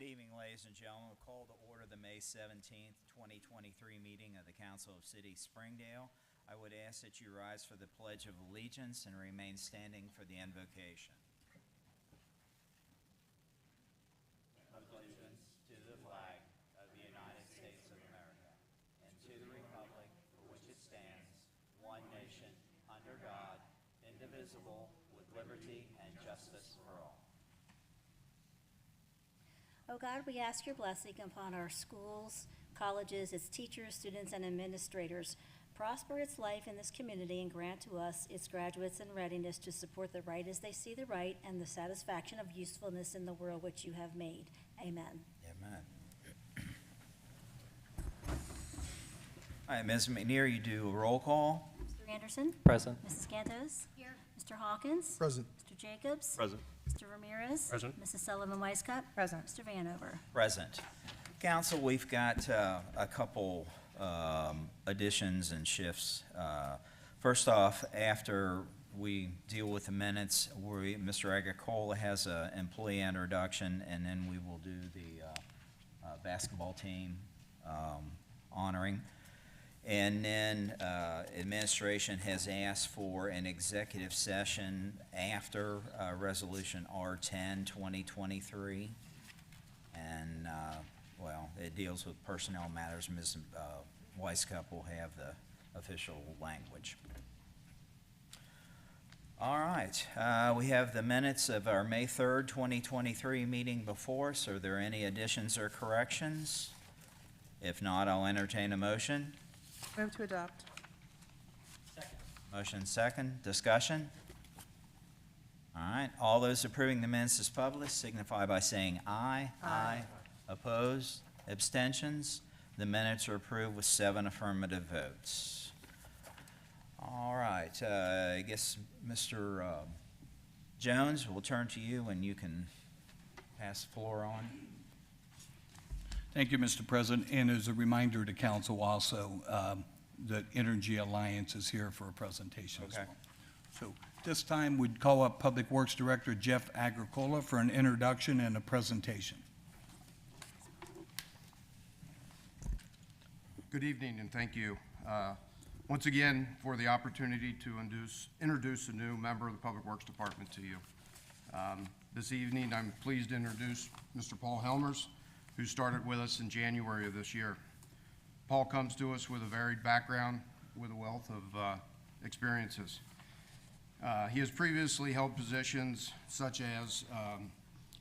Good evening, ladies and gentlemen. We'll call to order the May 17th, 2023 meeting of the Council of City Springdale. I would ask that you rise for the Pledge of Allegiance and remain standing for the invocation. Allegiance to the flag of the United States of America and to the republic for which it stands, one nation, under God, indivisible, with liberty and justice for all. Oh God, we ask your blessing upon our schools, colleges, its teachers, students, and administrators. Prosper its life in this community and grant to us, its graduates, in readiness to support the right as they see the right and the satisfaction of usefulness in the world which you have made. Amen. Amen. All right, Ms. McNear, you do a roll call. Mr. Anderson? Present. Mrs. Cantos? Here. Mr. Hawkins? Present. Mr. Jacobs? Present. Mr. Ramirez? Present. Mrs. Sullivan-Weiscup? Present. Mr. Vanover? Present. Council, we've got a couple additions and shifts. First off, after we deal with the minutes, Mr. Agricola has an employee introduction, and then we will do the basketball team honoring. And then administration has asked for an executive session after Resolution R10 2023. And, well, it deals with personnel matters. Ms. Weiscup will have the official language. All right, we have the minutes of our May 3rd, 2023 meeting before us. Are there any additions or corrections? If not, I'll entertain a motion. Move to adopt. Second. Motion second. Discussion? All right. All those approving the minutes as published signify by saying aye. Aye. Opposed? Abstentions? The minutes are approved with 7 affirmative votes. All right. I guess, Mr. Jones, we'll turn to you and you can pass the floor on. Thank you, Mr. President. And as a reminder to council also, the Energy Alliance is here for a presentation as Okay. well. So this time we'd call up Public Works Director Jeff Agricola for an introduction and a presentation. Good evening and thank you once again for the opportunity to introduce a new member of the Public Works Department to you. This evening I'm pleased to introduce Mr. Paul Helmers, who started with us in January of this year. Paul comes to us with a varied background with a wealth of experiences. He has previously held positions such as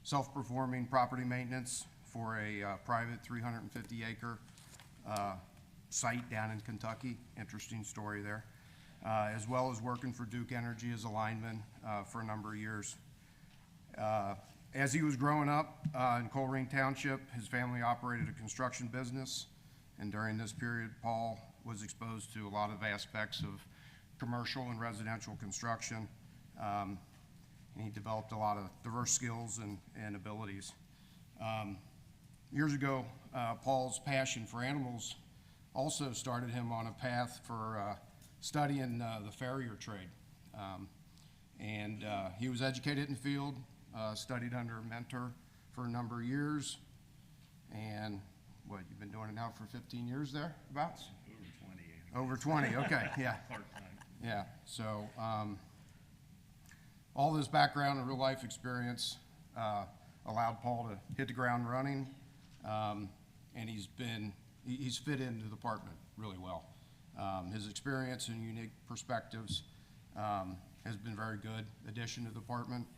self-performing property maintenance for a private 350-acre site down in Kentucky, interesting story there, as well as working for Duke Energy as a lineman for a number of years. As he was growing up in Colerain Township, his family operated a construction business, and during this period, Paul was exposed to a lot of aspects of commercial and residential construction, and he developed a lot of diverse skills and abilities. Years ago, Paul's passion for animals also started him on a path for studying the farrier trade, and he was educated in the field. Studied under a mentor for a number of years, and what, you've been doing it now for 15 years there, about? Over 20. Over 20, okay, yeah. Part-time. Yeah, so all this background and real life experience allowed Paul to hit the ground running, and he's fit into the department really well. His experience and unique perspectives has been very good addition to the department.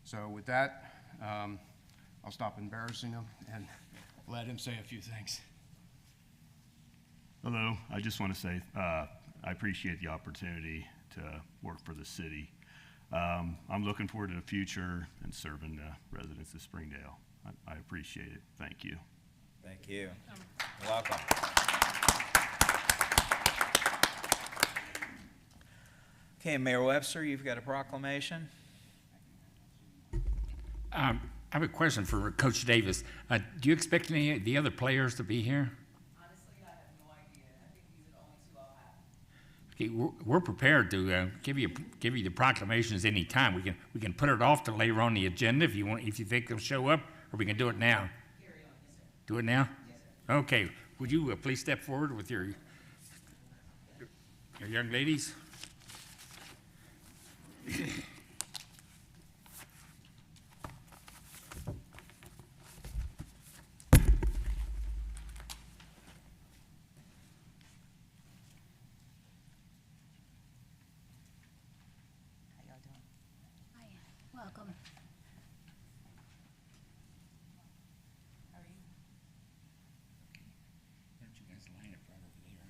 So with that, I'll stop embarrassing him and let him say a few things. Hello, I just want to say I appreciate the opportunity to work for the city. I'm looking forward to the future and serving the residents of Springdale. I appreciate it. Thank you. Thank you. Welcome. Okay, Mayor Webster, you've got a proclamation. I have a question for Coach Davis. Do you expect any of the other players to be here? Honestly, I have no idea. I think these are the only 2 I'll have. Okay, we're prepared to give you the proclamations any time. We can put it off to later on the agenda if you think they'll show up, or we can do it now. Here, Do it now? Okay, would you please step forward with your young ladies? Welcome. Why don't you guys line up right over there?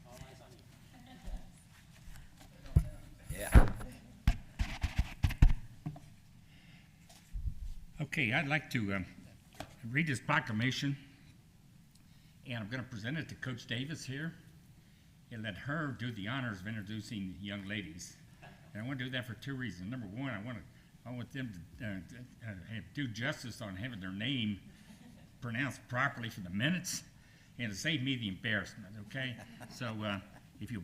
All eyes on you. Yeah. Okay, I'd like to read this proclamation, and I'm going to present it to Coach Davis here, and let her do the honors of introducing the young ladies. And I want to do that for two reasons. Number one, I want them to do justice on having their name pronounced properly for the minutes, and to save me the embarrassment. Okay, so if you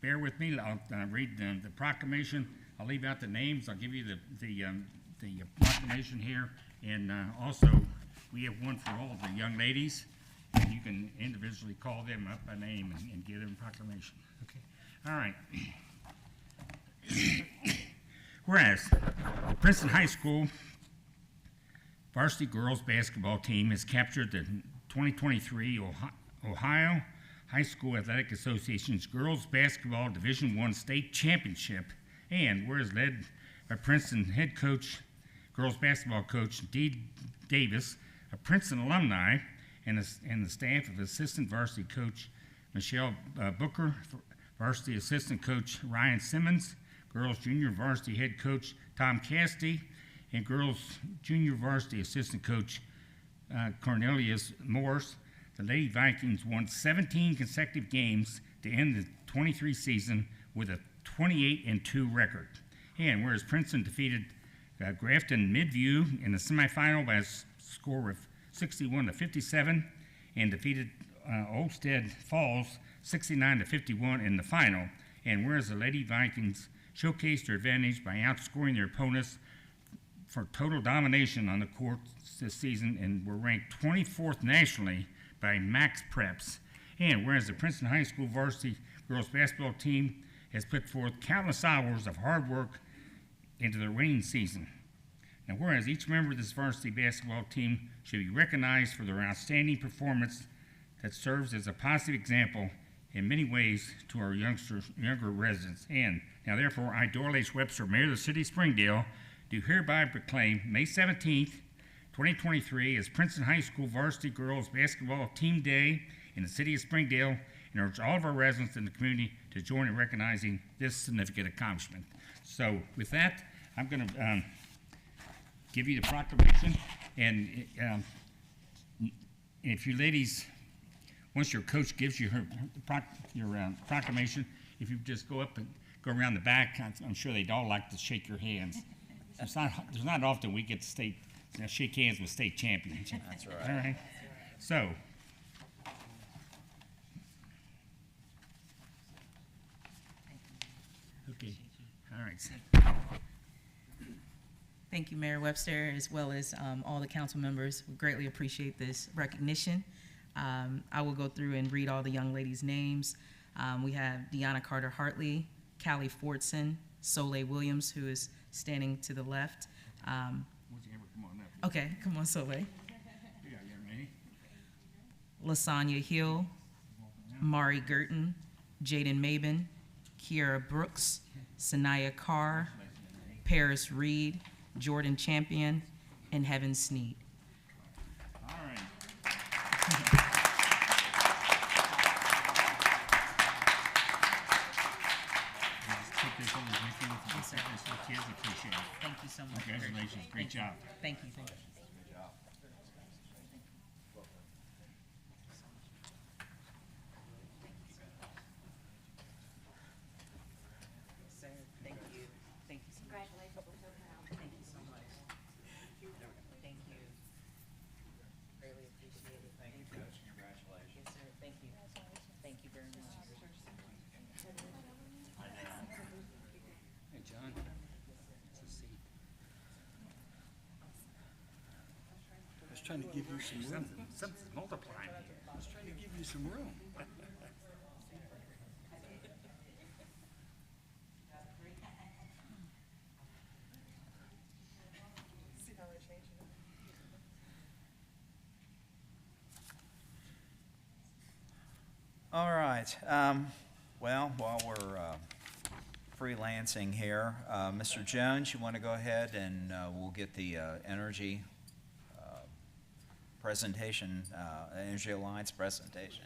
bear with me, I'll read the proclamation. I'll leave out the names. I'll give you the proclamation here, and also we have one for all of the young ladies, and you can individually call them up by name and give them a proclamation. Okay, all right. Whereas the Princeton High School varsity girls basketball team has captured the 2023 Ohio High School Athletic Association's Girls Basketball Division I State Championship, and whereas led by Princeton head coach, girls basketball coach Dee Davis, a Princeton alumni, and the staff of assistant varsity coach Michelle Booker, varsity assistant coach Ryan Simmons, girls junior varsity head coach Tom Castee, and girls junior varsity assistant coach Cornelius Morse. The Lady Vikings won 17 consecutive games to end the 23 season with a 28-2 record. And whereas Princeton defeated Grafton Midview in the semifinal by a score of 61-57, and defeated Olmsted Falls 69-51 in the final. And whereas the Lady Vikings showcased their advantage by outscoring their opponents for total domination on the court this season, and were ranked 24th nationally by Max Preps. And whereas the Princeton High School varsity girls basketball team has put forth countless hours of hard work into their winning season. Now, whereas each member of this varsity basketball team should be recognized for their outstanding performance that serves as a positive example in many ways to our younger residents. And now, therefore, I, Doyle H. Webster, Mayor of the City of Springdale, do hereby proclaim May 17th, 2023 as Princeton High School Varsity Girls Basketball Team Day in the City of Springdale, and urge all of our residents in the community to join in recognizing this significant accomplishment. So with that, I'm going to give you the proclamation, and if you ladies, once your coach gives you your proclamation, if you just go up and go around the back, I'm sure they'd all like to shake your hands. There's not often we get to shake hands with state champions. That's right. All right. So. Okay. All right. Thank you, Mayor Webster, as well as all the council members. We greatly appreciate this recognition. I will go through and read all the young ladies' names. We have Deanna Carter-Hartley, Callie Fordson, Soleil Williams, who is standing to the left. Come on up. Okay, come on, Soleil. Yeah, young lady. Lasagna Hill, Mari Girton, Jaden Mabin, Kiara Brooks, Sanaya Carr, Paris Reed, Jordan Champion, and Heaven Sneed. All right. Just take this over with you. Yes, sir. That's what kids appreciate it. Thank you so much. Congratulations. Great job. Thank you. Thank you. Sir, thank you. Thank you so much. Thank you so much. Thank you. Greatly appreciate it. Thank you, Coach. Congratulations. Yes, sir. Thank you. Thank you very much. Hey, John. It's a seat. trying to give you some room. Something's multiplying here. I was trying to give you some room. All right. Well, while we're freelancing here, Mr. Jones, you want to go ahead and we'll get the energy presentation, Energy Alliance presentation.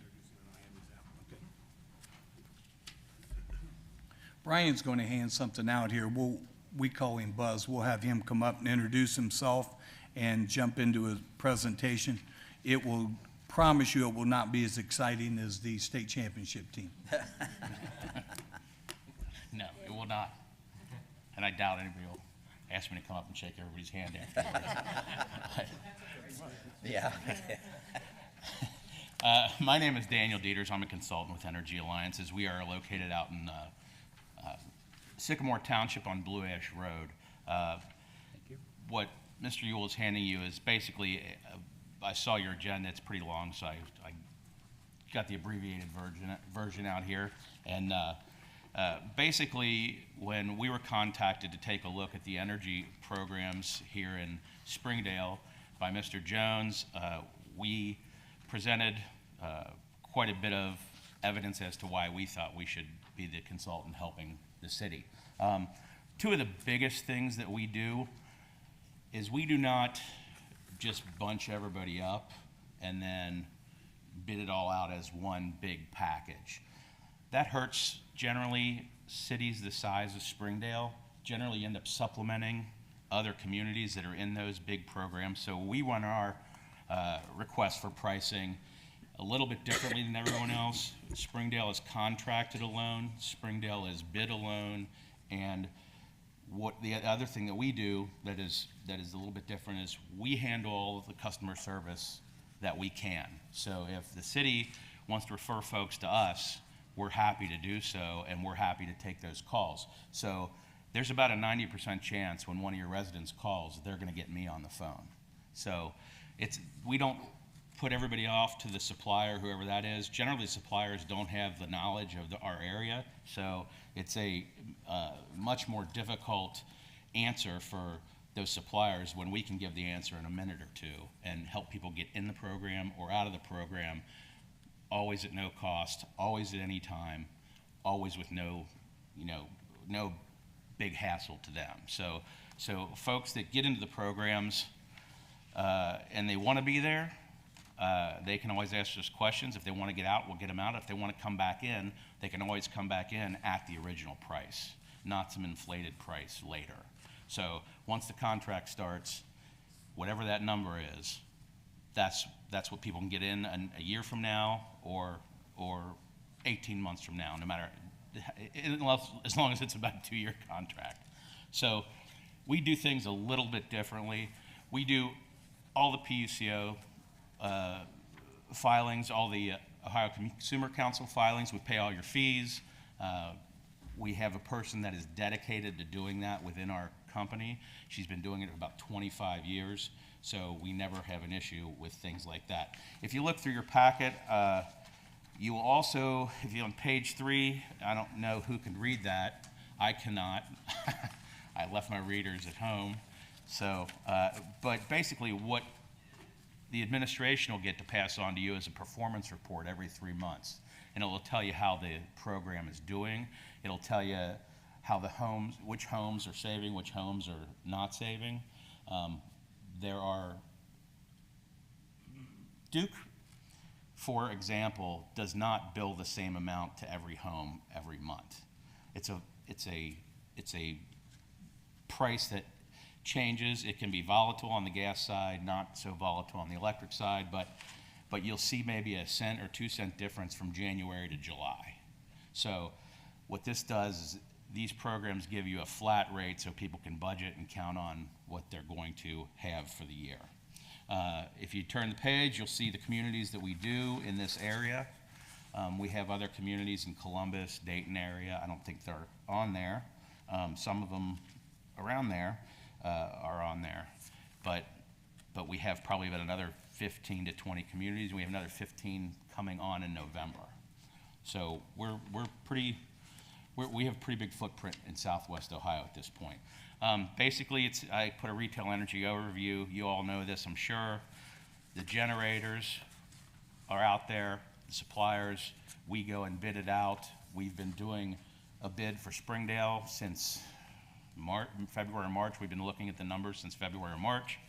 Brian's going to hand something out here. We call him Buzz. We'll have him come up and introduce himself and jump into his presentation. It will, promise you, it will not be as exciting as the state championship team. No, it will not. And I doubt anybody will ask me to come up and shake everybody's hand afterwards. Yeah. My name is Daniel Dieters. I'm a consultant with Energy Alliances. We are located out in Sycamore Township on Blue Ash Road. What Mr. Yule is handing you is basically, I saw your agenda, it's pretty long, so I got the abbreviated version out here. And basically, when we were contacted to take a look at the energy programs here in Springdale by Mr. Jones, we presented quite a bit of evidence as to why we thought we should be the consultant helping the city. Two of the biggest things that we do is we do not just bunch everybody up and then bid it all out as one big package. That hurts. Generally, cities the size of Springdale generally end up supplementing other communities that are in those big programs. So we run our request for pricing a little bit differently than everyone else. Springdale is contracted alone, Springdale is bid alone, and what the other thing that we do that is a little bit different is we handle all of the customer service that we can. So if the city wants to refer folks to us, we're happy to do so, and we're happy to take those calls. So there's about a 90% chance when one of your residents calls, they're gonna get me on the phone. So we don't put everybody off to the supplier, whoever that is. Generally, suppliers don't have the knowledge of our area, so it's a much more difficult answer for those suppliers when we can give the answer in a minute or two and help people get in the program or out of the program, always at no cost, always at any time, always with no big hassle to them. So folks that get into the programs and they want to be there, they can always ask us questions. If they want to get out, we'll get them out. If they want to come back in, they can always come back in at the original price, not some inflated price later. So once the contract starts, whatever that number is, that's what people can get in a year from now or 18 months from now, no matter, as long as it's about a 2-year contract. So we do things a little bit differently. We do all the PUCO filings, all the Ohio Consumer Council filings. We pay all your fees. We have a person that is dedicated to doing that within our company. She's been doing it for about 25 years, so we never have an issue with things like that. If you look through your packet, you will also, if you're on page 3, I don't know who can read that. I cannot. I left my readers at home. So, but basically what the administration will get to pass on to you is a performance report every 3 months. And it will tell you how the program is doing. It'll tell you how which homes are saving, which homes are not saving. Duke, for example, does not bill the same amount to every home every month. It's a price that changes. It can be volatile on the gas side, not so volatile on the electric side, but you'll see maybe a cent or 2 cent difference from January to July. So what this does is these programs give you a flat rate so people can budget and count on what they're going to have for the year. If you turn the page, you'll see the communities that we do in this area. We have other communities in Columbus, Dayton area. I don't think they're on there. Some of them around there are on there. But but we have probably about another 15 to 20 communities, and we have another 15 coming on in November. So we have a pretty big footprint in Southwest Ohio at this point. Basically, I put a retail energy overview. You all know this, I'm sure. The generators are out there, the suppliers, we go and bid it out. We've been doing a bid for Springdale since February or March. We've been looking at the numbers since February or March.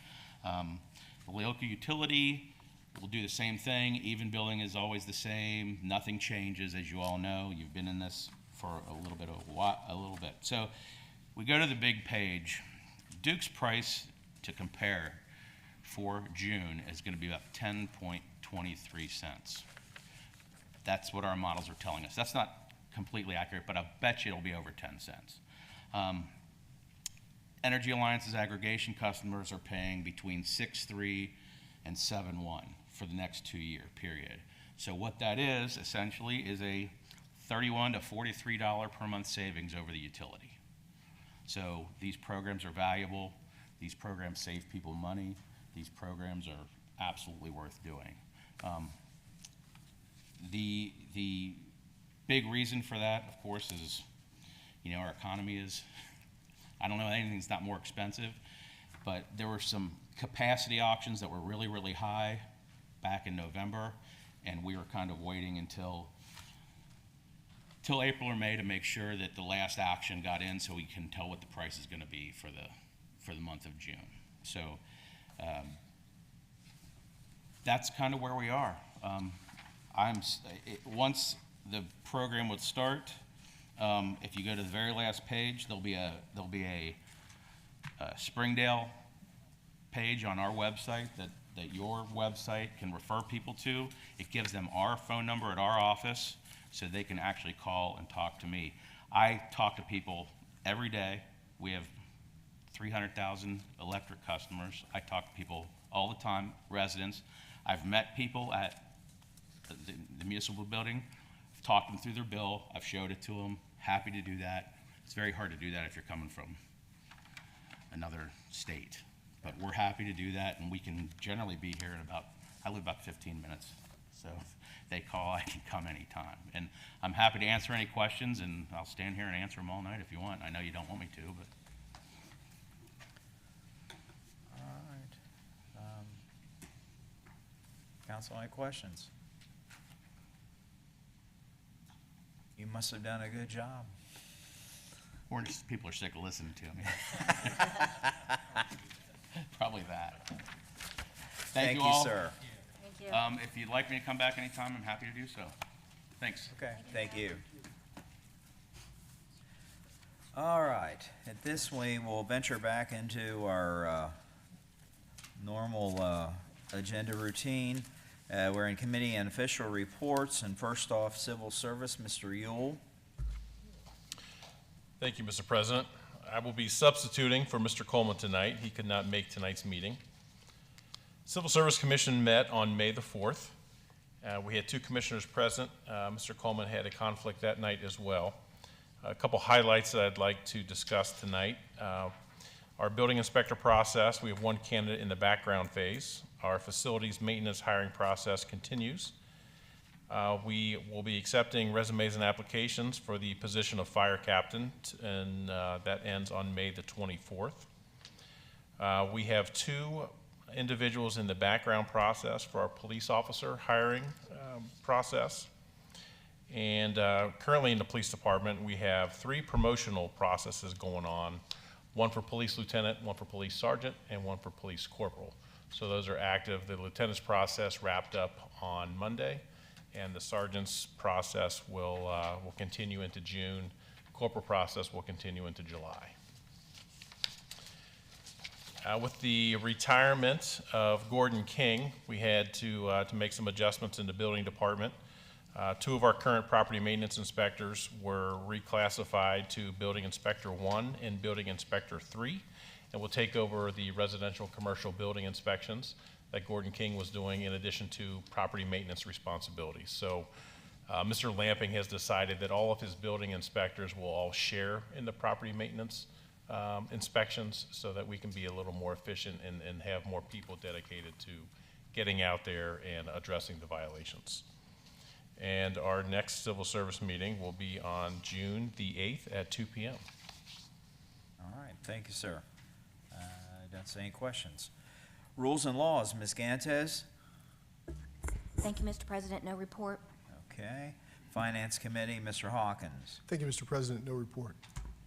The local utility will do the same thing. Even billing is always the same. Nothing changes, as you all know. You've been in this for a little bit. So we go to the big page. Duke's price to compare for June is going to be about 10.23 cents. That's what our models are telling us. That's not completely accurate, but I bet you it'll be over 10 cents. Energy Alliance's aggregation customers are paying between 6.3 and 7.1 for the next 2-year period. So what that is essentially is a $31 to $43 per month savings over the utility. So these programs are valuable. These programs save people money. These programs are absolutely worth doing. The big reason for that, of course, is, our economy is, I don't know, anything's not more expensive, but there were some capacity auctions that were really, really high back in November, and we were kind of waiting until April or May to make sure that the last auction got in so we can tell what the price is going to be for the month of June. So that's kind of where we are. Once the program would start, if you go to the very last page, there'll be a Springdale page on our website that your website can refer people to. It gives them our phone number at our office so they can actually call and talk to me. I talk to people every day. We have 300,000 electric customers. I talk to people all the time, residents. I've met people at the municipal building. I've talked them through their bill. I've showed it to them. Happy to do that. It's very hard to do that if you're coming from another state. But we're happy to do that, and we can generally be here in I live about 15 minutes. So if they call, I can come anytime. And I'm happy to answer any questions, and I'll stand here and answer them all night if you want. I know you don't want me to, but. All right. Council, any questions? You must have done a good job. Or just people are sick of listening to me. Probably that. Thank you all. Sir. Thank you. If you'd like me to come back anytime, I'm happy to do so. Thanks. Okay, thank you. All right, at this point, we'll venture back into our normal agenda routine. We're in committee and official reports, and first off, civil service, Mr. Yule. Thank you, Mr. President. I will be substituting for Mr. Coleman tonight. He could not make tonight's meeting. Civil Service Commission met on May the 4th. We had 2 commissioners present. Mr. Coleman had a conflict that night as well. A couple highlights that I'd like to discuss tonight. Our building inspector process, we have 1 candidate in the background phase. Our facilities maintenance hiring process continues. We will be accepting resumes and applications for the position of fire captain, and that ends on May the 24th. We have 2 individuals in the background process for our police officer hiring process. And currently in the police department, we have 3 promotional processes going on, 1 for police lieutenant, 1 for police sergeant, and 1 for police corporal. So those are active. The lieutenant's process wrapped up on Monday, and the sergeant's process will continue into June. Corporal process will continue into July. With the retirement of Gordon King, we had to make some adjustments in the building department. 2 of our current property maintenance inspectors were reclassified to Building Inspector 1 and Building Inspector 3, and will take over the residential commercial building inspections that Gordon King was doing in addition to property maintenance responsibilities. So Mr. Lamping has decided that all of his building inspectors will all share in the property maintenance inspections so that we can be a little more efficient and have more people dedicated to getting out there and addressing the violations. And our next civil service meeting will be on June the 8th at 2 p.m. All right, thank you, sir. I don't see any questions. Rules and laws, Ms. Gantes? Thank you, Mr. President. No report. Okay. Finance Committee, Mr. Hawkins. Thank you, Mr. President. No report.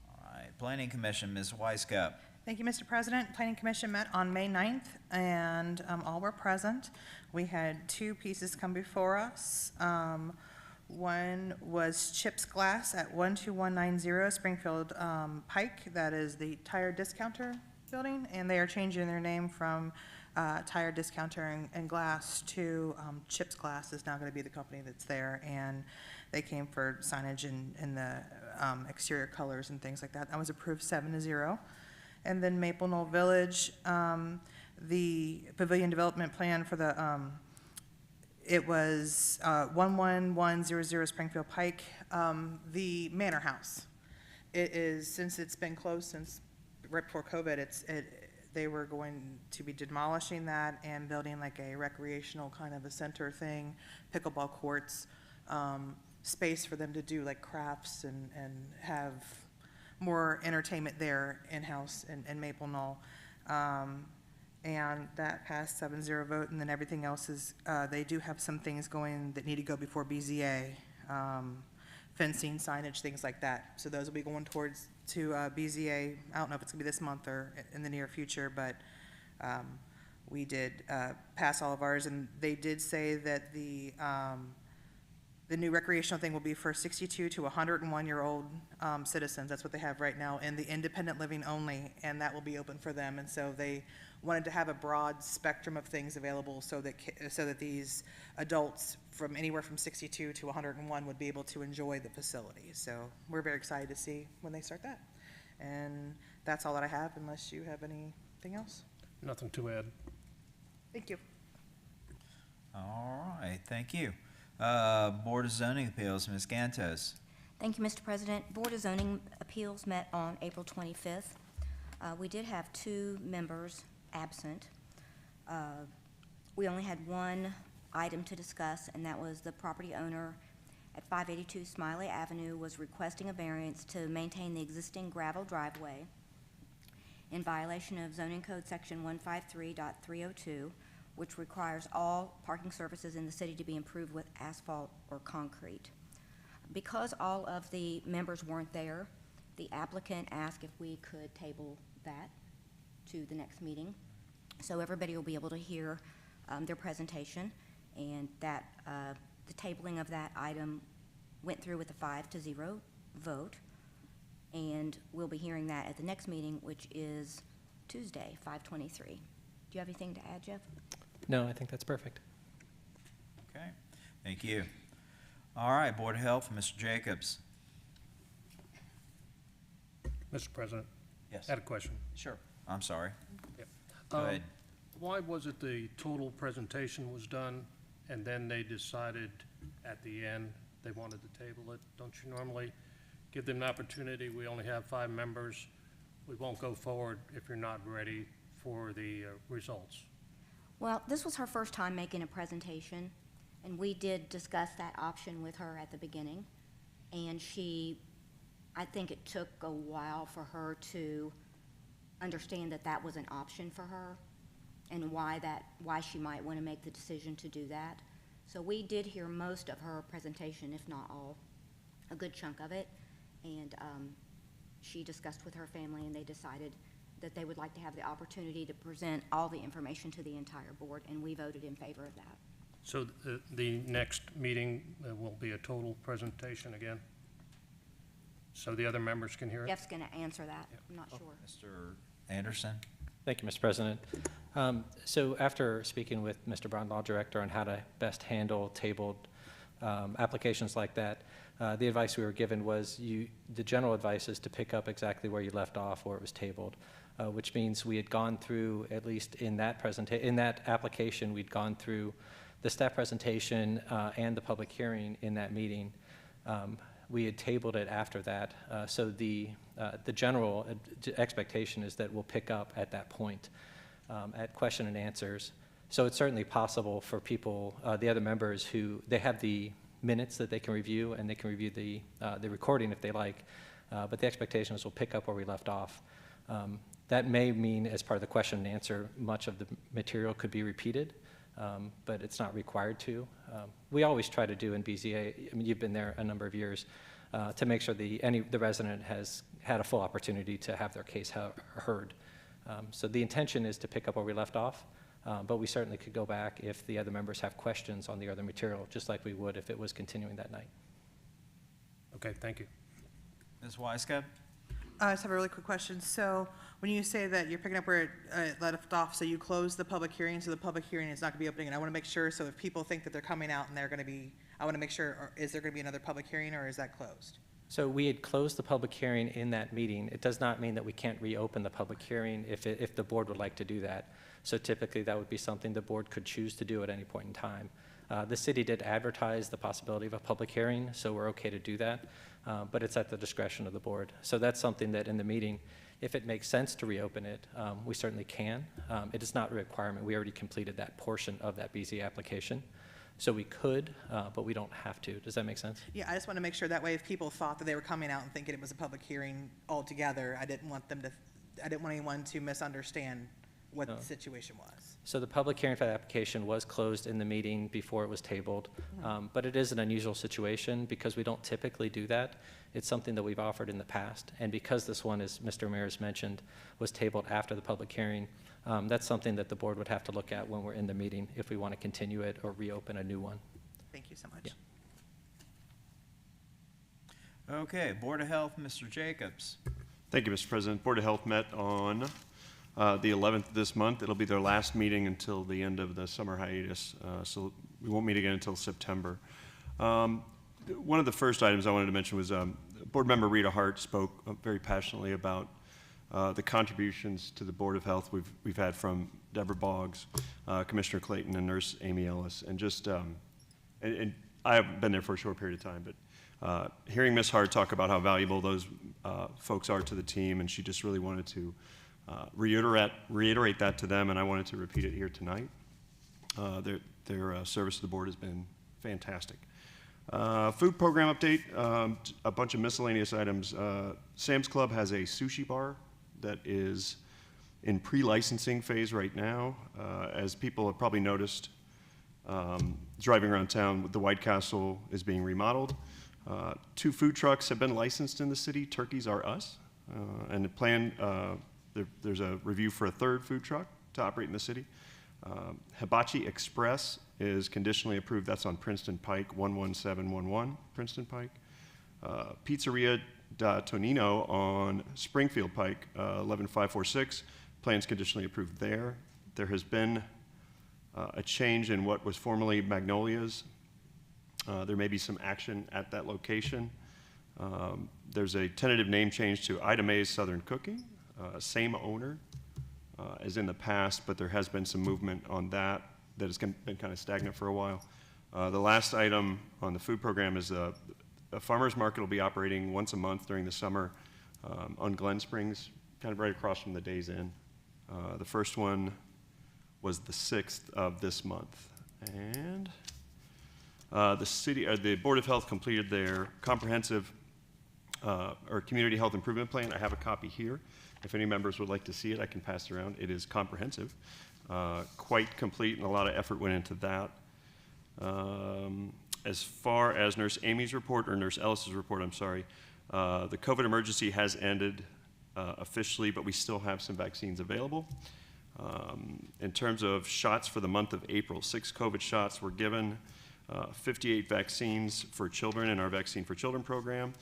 All right. Planning Commission, Ms. Weisskopf. Thank you, Mr. President. Planning Commission met on May 9th, and all were present. We had two pieces come before us. One was Chips Glass at 12190 Springfield Pike. That is the tire discounter building, and they are changing their name from Tire Discounter and Glass to Chips Glass is now going to be the company that's there, and they came for signage and the exterior colors and things like that. That was approved 7-0. And then Maple Knoll Village, the pavilion development plan for the, it was 11100 Springfield Pike, the Manor House. It is, since it's been closed since right before COVID, they were going to be demolishing that and building like a recreational kind of a center thing, pickleball courts, space for them to do like crafts and have more entertainment there in-house in Maple Knoll. And that passed 7-0 vote, and then everything else is, they do have some things going that need to go before BZA, fencing, signage, things like that. So those will be going towards to BZA. I don't know if it's gonna be this month or in the near future, but we did pass all of ours, and they did say that the new recreational thing will be for 62 to 101-year-old citizens. That's what they have right now, and the independent living only, and that will be open for them. And so they wanted to have a broad spectrum of things available so that these adults from anywhere from 62 to 101 would be able to enjoy the facility. So we're very excited to see when they start that. And that's all that I have, unless you have anything else. Nothing to add. Thank you. All right, thank you. Board of Zoning Appeals, Ms. Gantes. Thank you, Mr. President. Board of Zoning Appeals met on April 25th. We did have 2 members absent. We only had one item to discuss, and that was the property owner at 582 Smiley Avenue was requesting a variance to maintain the existing gravel driveway in violation of Zoning Code Section 153.302, which requires all parking surfaces in the city to be improved with asphalt or concrete. Because all of the members weren't there, the applicant asked if we could table that to the next meeting. So everybody will be able to hear their presentation, and that the tabling of that item went through with a 5-0 vote, and we'll be hearing that at the next meeting, which is Tuesday, 5/23. Do you have anything to add, Jeff? No, I think that's perfect. Okay, thank you. All right, Board of Health, Mr. Jacobs. Mr. President, Yes. I had a question. Sure. I'm sorry. Yep. Go ahead. Why was it the total presentation was done, and then they decided at the end they wanted to table it? Don't you normally give them an opportunity? We only have 5 members. We won't go forward if you're not ready for the results. Well, this was her first time making a presentation, and we did discuss that option with her at the beginning. And I think it took a while for her to understand that that was an option for her and why she might want to make the decision to do that. So we did hear most of her presentation, if not all, a good chunk of it. And she discussed with her family, and they decided that they would like to have the opportunity to present all the information to the entire board, and we voted in favor of that. So the next meeting will be a total presentation again? So the other members can hear it? Jeff's going to answer that. I'm not sure. Mr. Anderson? Thank you, Mr. President. So after speaking with Mr. Brown, Law Director, on how to best handle tabled applications like that, the advice we were given was the general advice is to pick up exactly where you left off or it was tabled, which means we had gone through, at least in that application, we'd gone through the staff presentation and the public hearing in that meeting. we had tabled it after that. So the general expectation is that we'll pick up at that point at question and answers. So it's certainly possible for people, the other members who, they have the minutes that they can review, and they can review the recording if they like, but the expectation is we'll pick up where we left off. That may mean, as part of the question and answer, much of the material could be repeated, but it's not required to. We always try to do in BZA, I mean, you've been there a number of years, to make sure the resident has had a full opportunity to have their case heard. So the intention is to pick up where we left off, but we certainly could go back if the other members have questions on the other material, just like we would if it was continuing that night. Okay, thank you. Ms. Weisskopf? I just have a really quick question. So when you say that you're picking up where it left off, so you close the public hearing, so the public hearing is not going to be opening, and I want to make sure, so if people think that they're coming out and they're going to be, I want to make sure, is there going to be another public hearing, or is that closed? So we had closed the public hearing in that meeting. It does not mean that we can't reopen the public hearing if the board would like to do that. So typically, that would be something the board could choose to do at any point in time. The city did advertise the possibility of a public hearing, so we're okay to do that, but it's at the discretion of the board. So that's something that in the meeting, if it makes sense to reopen it, we certainly can. It is not a requirement. We already completed that portion of that BZ application. So we could, but we don't have to. Does that make sense? Yeah, I just want to make sure that way if people thought that they were coming out and thinking it was a public hearing altogether, I didn't want anyone to misunderstand what the situation was. So the public hearing for that application was closed in the meeting before it was tabled, but it is an unusual situation because we don't typically do that. It's something that we've offered in the past, and because this one, as Mr. Ramirez mentioned, was tabled after the public hearing, that's something that the board would have to look at when we're in the meeting if we want to continue it or reopen a new one. Thank you so much. Yeah. Okay, Board of Health, Mr. Jacobs. Thank you, Mr. President. Board of Health met on the 11th of this month. It'll be their last meeting until the end of the summer hiatus, so we won't meet again until September. One of the first items I wanted to mention was Board Member Rita Hart spoke very passionately about the contributions to the Board of Health we've had from Deborah Boggs, Commissioner Clayton, and Nurse Amy Ellis, and just and I haven't been there for a short period of time, but hearing Ms. Hart talk about how valuable those folks are to the team, and she just really wanted to reiterate that to them, and I wanted to repeat it here tonight. Their service to the board has been fantastic. Food program update, a bunch of miscellaneous items. Sam's Club has a sushi bar that is in pre-licensing phase right now. As people have probably noticed, driving around town, the White Castle is being remodeled. 2 food trucks have been licensed in the city. Turkeys Are Us. And the plan, there's a review for a 3rd food truck to operate in the city. Hibachi Express is conditionally approved. That's on Princeton Pike, 11711 Princeton Pike. Pizzeria da Tonino on Springfield Pike, 11546. Plans conditionally approved there. There has been a change in what was formerly Magnolia's. There may be some action at that location. There's a tentative name change to Ida Mae's Southern Cooking, same owner as in the past, but there has been some movement on that has been kind of stagnant for a while. The last item on the food program is a farmer's market will be operating once a month during the summer on Glen Springs, kind of right across from the Days Inn. The first one was the 6th of this month. And the Board of Health completed their comprehensive or community health improvement plan. I have a copy here. If any members would like to see it, I can pass it around. It is comprehensive, quite complete, and a lot of effort went into that. As far as Nurse Amy's report, or Nurse Ellis's report, I'm sorry, the COVID emergency has ended officially, but we still have some vaccines available. In terms of shots for the month of April, 6 COVID shots were given, 58 vaccines for children in our Vaccine for Children program.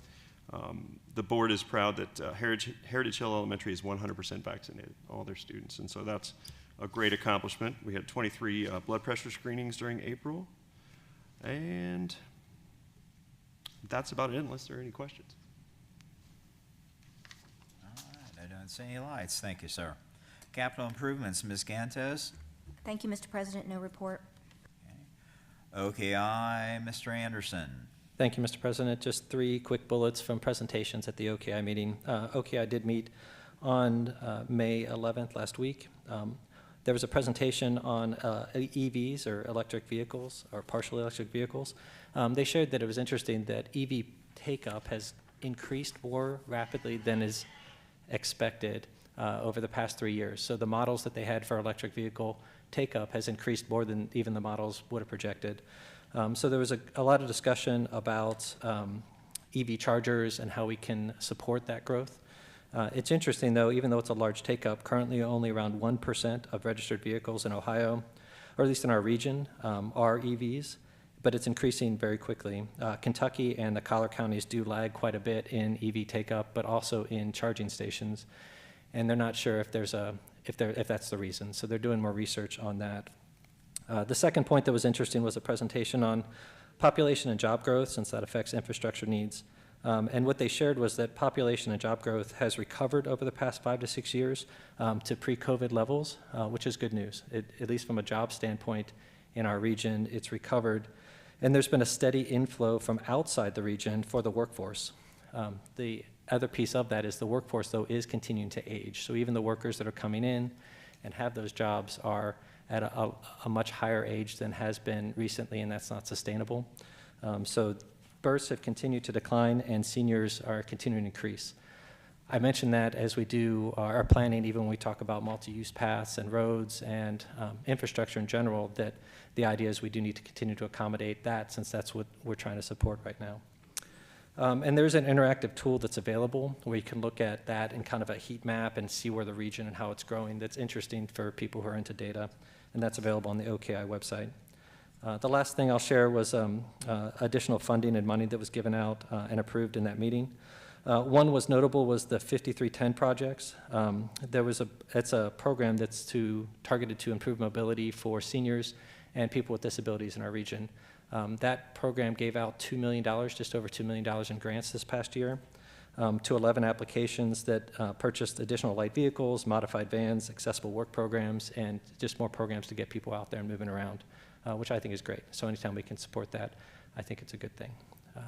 The board is proud that Heritage Hill Elementary is 100% vaccinated, all their students, and so that's a great accomplishment. We had 23 blood pressure screenings during April, and that's about it unless there are any questions. All right, I don't see any lights. Thank you, sir. Capital improvements, Ms. Gantos. Thank you, Mr. President. No report. OKI, Mr. Anderson. Thank you, Mr. President. Just 3 quick bullets from presentations at the OKI meeting. OKI did meet on May 11th last week. There was a presentation on EVs, or electric vehicles, or partially electric vehicles. They showed that it was interesting that EV take-up has increased more rapidly than is expected over the past 3 years. So the models that they had for electric vehicle take-up has increased more than even the models would have projected. So there was a lot of discussion about EV chargers and how we can support that growth. It's interesting, though, even though it's a large take-up, currently only around 1% of registered vehicles in Ohio, or at least in our region, are EVs, but it's increasing very quickly. Kentucky and the collar counties do lag quite a bit in EV take-up, but also in charging stations, and they're not sure if that's the reason, so they're doing more research on that. The second point that was interesting was a presentation on population and job growth, since that affects infrastructure needs. And what they shared was that population and job growth has recovered over the past 5 to 6 years to pre-COVID levels, which is good news. At least from a job standpoint in our region, it's recovered. And there's been a steady inflow from outside the region for the workforce. The other piece of that is the workforce, though, is continuing to age. So even the workers that are coming in and have those jobs are at a much higher age than has been recently, and that's not sustainable. So births have continued to decline, and seniors are continuing to increase. I mentioned that as we do our planning, even when we talk about multi-use paths and roads and infrastructure in general, that the idea is we do need to continue to accommodate that, since that's what we're trying to support right now. And there's an interactive tool that's available where you can look at that in kind of a heat map and see where the region and how it's growing. That's interesting for people who are into data, and that's available on the OKI website. The last thing I'll share was additional funding and money that was given out and approved in that meeting. One was notable was the 5310 projects. It's a program that's targeted to improve mobility for seniors and people with disabilities in our region. That program gave out $2 million, just over $2 million in grants this past year, to 11 applications that purchased additional light vehicles, modified vans, accessible work programs, and just more programs to get people out there and moving around, which I think is great. So anytime we can support that, I think it's a good thing.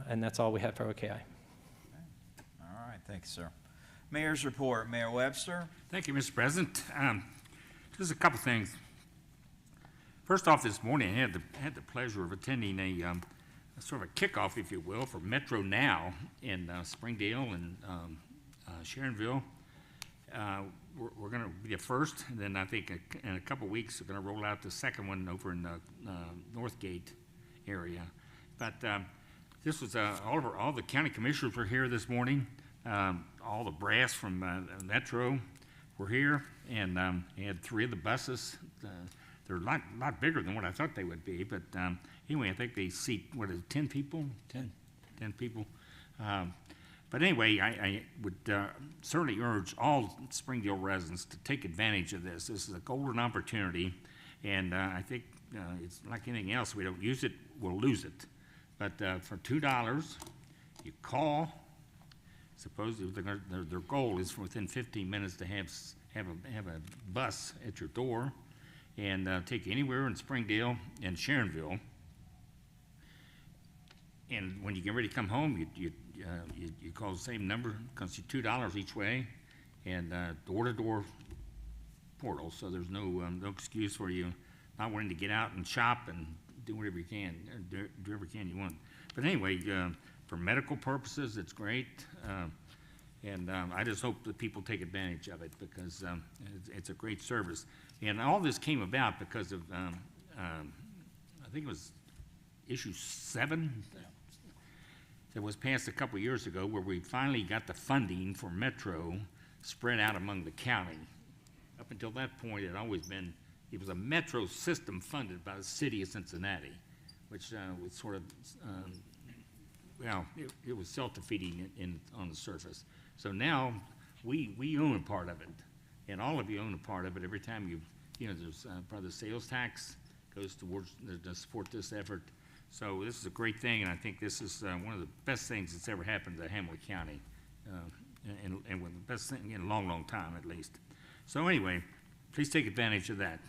And that's all we have for OKI. All right, thank you, sir. Mayor's report. Mayor Webster. Thank you, Mr. President. Just a couple things. First off, this morning I had the pleasure of attending a sort of a kickoff, if you will, for Metro Now in Springdale and Sharonville. We're going to be the first, and then I think in a couple weeks we're going to roll out the second one over in the Northgate area. But this was all the county commissioners were here this morning. All the brass from Metro were here, and had 3 of the buses. They're a lot bigger than what I thought they would be, but anyway, I think they seat, 10 people? 10 people. But anyway, I would certainly urge all Springdale residents to take advantage of this. This is a golden opportunity, and I think it's like anything else. We don't use it, we'll lose it. But for $2, you call. Suppose their goal is for within 15 minutes to have a bus at your door and take you anywhere in Springdale and Sharonville. And when you get ready to come home, you call the same number, costs you $2 each way, and door-to-door portal. So there's no excuse for you not wanting to get out and shop and do whatever you can, do whatever you want. But anyway, for medical purposes, it's great. And I just hope that people take advantage of it, because it's a great service. And all this came about because of, I think it was issue 7 that was passed a couple years ago, where we finally got the funding for Metro spread out among the county. Up until that point, it was a Metro system funded by the city of Cincinnati, which was sort of, it was self-defeating on the surface. So now we own a part of it, and all of you own a part of it. Every time there's part of the sales tax goes towards to support this effort. So this is a great thing, and I think this is one of the best things that's ever happened to Hamilton County, and one of the best thing in a long, long time at least. So anyway, please take advantage of that.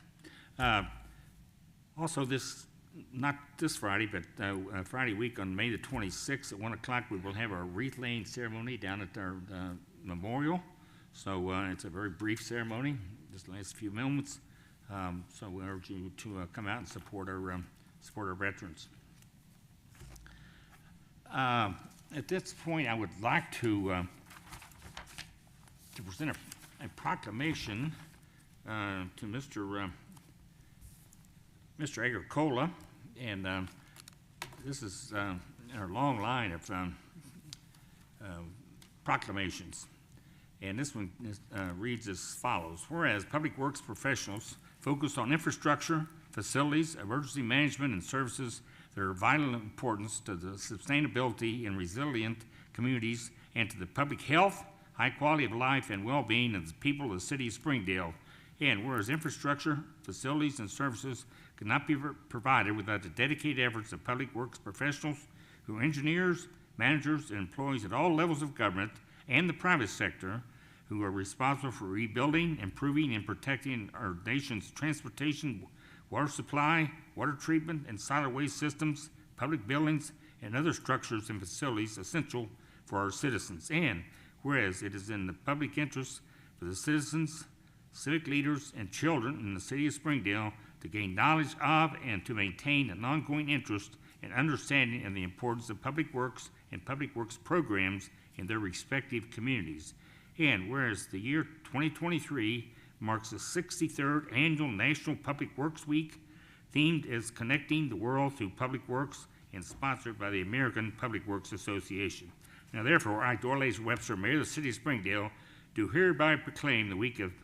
Also, this not this Friday, but Friday week on May the 26th at 1 o'clock, we will have our wreath laying ceremony down at our memorial. So it's a very brief ceremony, just lasts a few moments. So we urge you to come out and support our veterans. At this point, I would like to present a proclamation to Mr. Agricola, and this is in our long line of proclamations. And this one reads as follows. Whereas public works professionals focus on infrastructure, facilities, emergency management, and services that are of vital importance to the sustainability and resilient communities and to the public health, high quality of life, and well-being of the people of the city of Springdale. And whereas infrastructure, facilities, and services cannot be provided without the dedicated efforts of public works professionals who are engineers, managers, and employees at all levels of government and the private sector who are responsible for rebuilding, improving, and protecting our nation's transportation, water supply, water treatment, and solid waste systems, public buildings, and other structures and facilities essential for our citizens. And whereas it is in the public interest for the citizens, civic leaders, and children in the city of Springdale to gain knowledge of and to maintain an ongoing interest and understanding in the importance of public works and public works programs in their respective communities. And whereas the year 2023 marks the 63rd annual National Public Works Week, themed as Connecting the World Through Public Works and sponsored by the American Public Works Association. Now therefore, I, Dorlace Webster, Mayor of the City of Springdale, do hereby proclaim the week of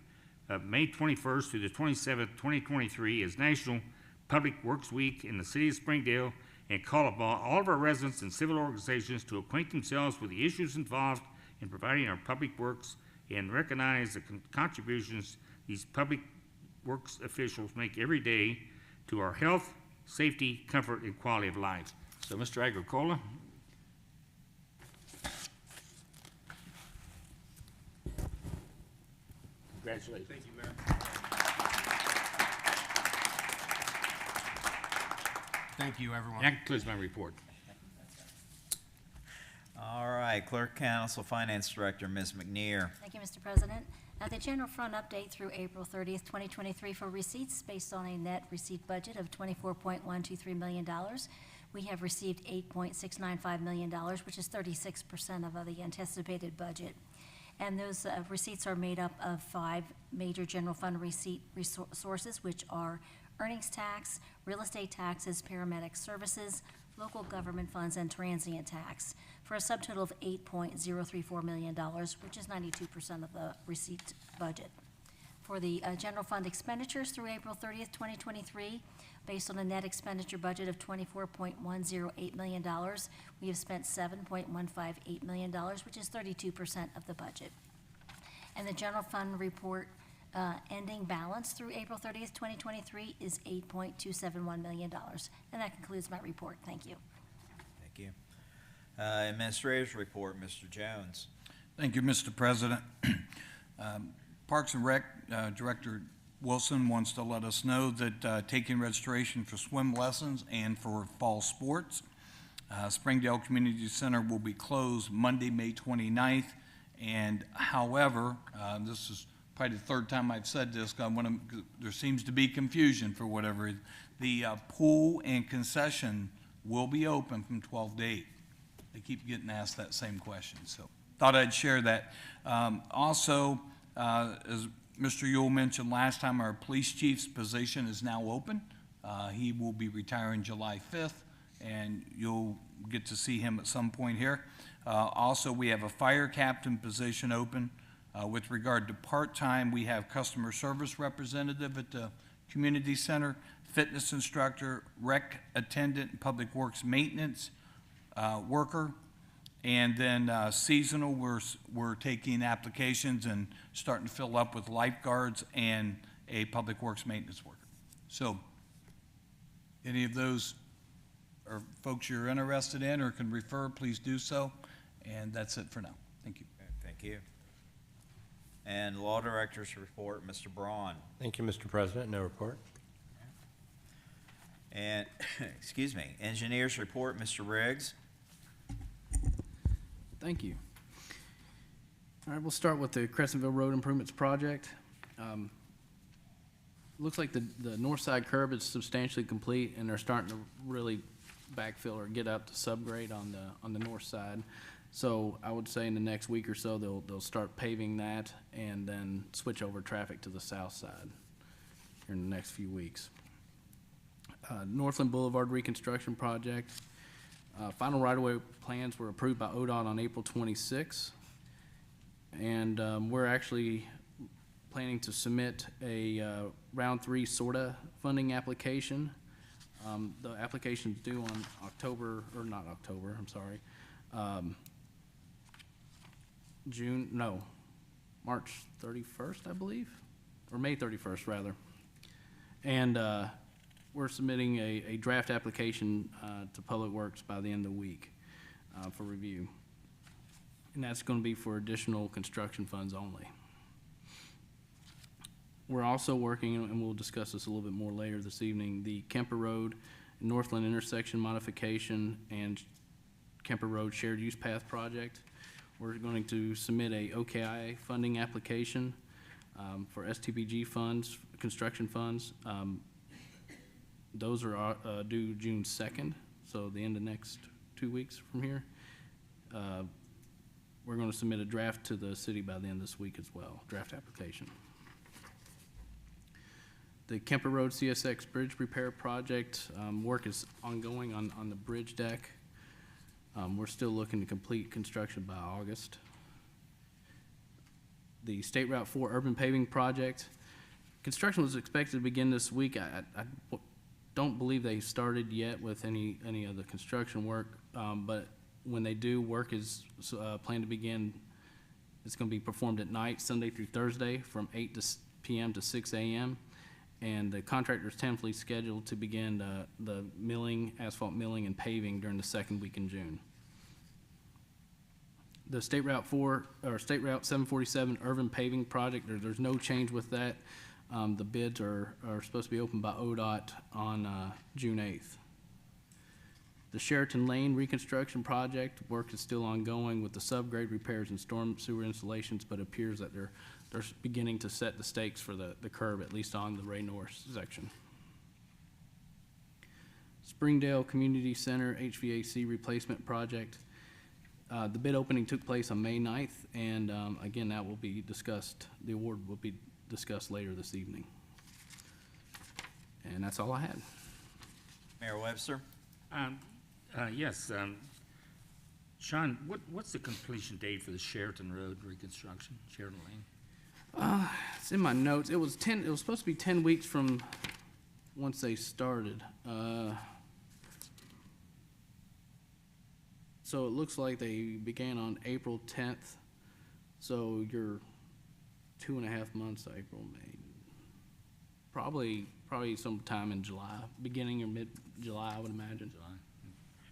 May 21st through the 27th, 2023 as National Public Works Week in the City of Springdale, and call upon all of our residents and civil organizations to acquaint themselves with the issues involved in providing our public works and recognize the contributions these public works officials make every day to our health, safety, comfort, and quality of life. So, Mr. Agricola. Congratulations. Thank you, Mayor. Thank you, everyone. That concludes my report. All right, Clerk Counsel Finance Director, Ms. McNear. Thank you, Mr. President. The general fund update through April 30th, 2023 for receipts based on a net receipt budget of $24.123 million. We have received $8.695 million, which is 36% of the anticipated budget. And those receipts are made up of 5 major general fund receipt sources, which are earnings tax, real estate taxes, paramedic services, local government funds, and transient tax, for a subtotal of $8.034 million, which is 92% of the receipt budget. For the general fund expenditures through April 30th, 2023, based on a net expenditure budget of $24.108 million, we have spent $7.158 million, which is 32% of the budget. And the general fund report ending balance through April 30th, 2023 is $8.271 million. And that concludes my report. Thank you. Thank you. Administrator's report, Mr. Jones. Thank you, Mr. President. Parks and Rec Director Wilson wants to let us know that taking registration for swim lessons and for fall sports, Springdale Community Center will be closed Monday, May 29th. And however, this is probably the third time I've said this, there seems to be confusion for whatever. The pool and concession will be open from 12 to 8. They keep getting asked that same question, so thought I'd share that. Also, as Mr. Yule mentioned last time, our police chief's position is now open. He will be retiring July 5th, and you'll get to see him at some point here. Also, we have a fire captain position open. With regard to part-time, we have customer service representative at the community center, fitness instructor, rec attendant, and public works maintenance worker. And then seasonal, we're taking applications and starting to fill up with lifeguards and a public works maintenance worker. So any of those are folks you're interested in or can refer, please do so. And that's it for now. Thank you. Okay, thank you. And Law Director's report, Mr. Braun. Thank you, Mr. President. No report. And, excuse me, engineers report, Mr. Riggs. Thank you. All right, we'll start with the Crescentville Road Improvements Project. Looks like the north side curb is substantially complete, and they're starting to really backfill or get up to subgrade on the north side. So I would say in the next week or so, they'll start paving that and then switch over traffic to the south side here in the next few weeks. Northland Boulevard Reconstruction Project. Final right-of-way plans were approved by ODOT on April 26. And we're actually planning to submit a round 3 SORTA funding application. The application's due on March 31st, I believe, or May 31st, rather. And we're submitting a draft application to Public Works by the end of the week for review. And that's going to be for additional construction funds only. We're also working, and we'll discuss this a little bit more later this evening, the Kemper Road Northland intersection modification and Kemper Road shared use path project. We're going to submit a OKI funding application for STBG funds, construction funds. Those are due June 2nd, so the end of next 2 weeks from here. We're going to submit a draft to the city by the end of this week as well, draft application. The Kemper Road CSX Bridge Repair Project, work is ongoing on the bridge deck. We're still looking to complete construction by August. The State Route 4 Urban Paving Project, construction was expected to begin this week. I don't believe they started yet with any of the construction work, but when they do, work is planned to begin. It's going to be performed at night, Sunday through Thursday, from 8 p.m. to 6 a.m. And the contractor is tentatively scheduled to begin the milling, asphalt milling and paving during the second week in June. The State Route 747 Urban Paving Project, there's no change with that. The bids are supposed to be opened by ODOT on June 8th. The Sheraton Lane Reconstruction Project, work is still ongoing with the subgrade repairs and storm sewer installations, but it appears that they're beginning to set the stakes for the curb, at least on the Ray Norris section. Springdale Community Center HVAC Replacement Project. The bid opening took place on May 9th, and again, that will be discussed, the award will be discussed later this evening. And that's all I had. Mayor Webster? Yes, Sean, what's the completion date for the Sheraton Road reconstruction, Sheraton Lane? It's in my notes. It was supposed to be 10 weeks from once they started. So it looks like they began on April 10th. So you're 2.5 months, April, May. Probably sometime in July, beginning or mid-July, I would imagine. July.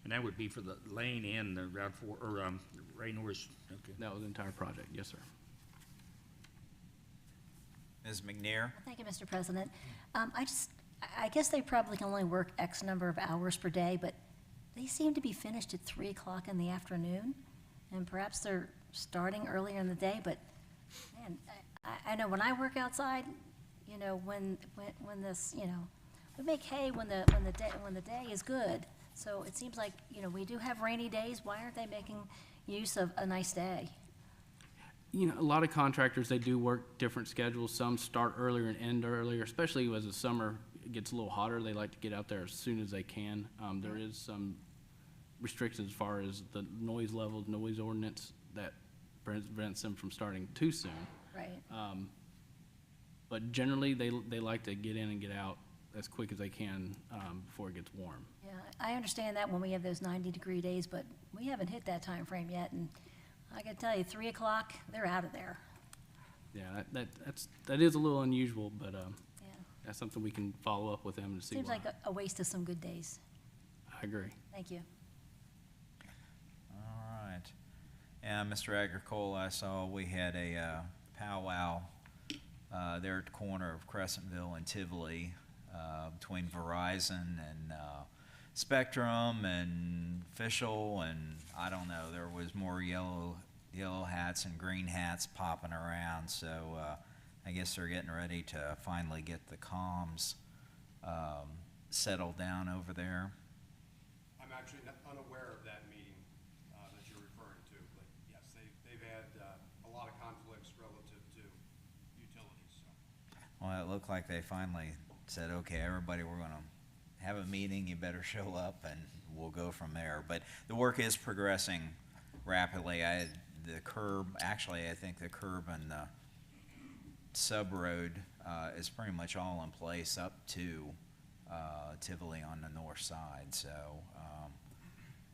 And that would be for the lane and the Route 4, or Ray Norris, okay. That was the entire project, yes, sir. Ms. McNair? Thank you, Mr. President. I guess they probably can only work X number of hours per day, but they seem to be finished at 3 o'clock in the afternoon, and perhaps they're starting earlier in the day, but man, I know when I work outside, you know, when this, you know, we make hay when the day is good. So it seems like, you know, we do have rainy days. Why aren't they making use of a nice day? You know, a lot of contractors, they do work different schedules. Some start earlier and end earlier, especially as the summer gets a little hotter. They like to get out there as soon as they can. There is some restrictions as far as the noise levels, noise ordinance that prevents them from starting too soon. Right. But generally, they like to get in and get out as quick as they can before it gets warm. Yeah, I understand that when we have those 90-degree days, but we haven't hit that time frame yet, and I gotta tell you, 3 o'clock, they're out of there. Yeah, that is a little unusual, but Yeah. that's something we can follow up with them to see Seems why. like a waste of some good days. I agree. Thank you. All right. And Mr. Agricola, I saw we had a powwow there at the corner of Crescentville and Tivoli between Verizon and Spectrum and Official, and I don't know, there was more yellow hats and green hats popping around, so I guess they're getting ready to finally get the comms settled down over there. I'm actually unaware of that meeting that you're referring to, but yes, they've had a lot of conflicts relative to utilities, so. Well, it looked like they finally said, okay, everybody, we're gonna have a meeting, you better show up, and we'll go from there. But the work is progressing rapidly. The curb, actually, I think the curb and the sub-road is pretty much all in place up to Tivoli on the north side. So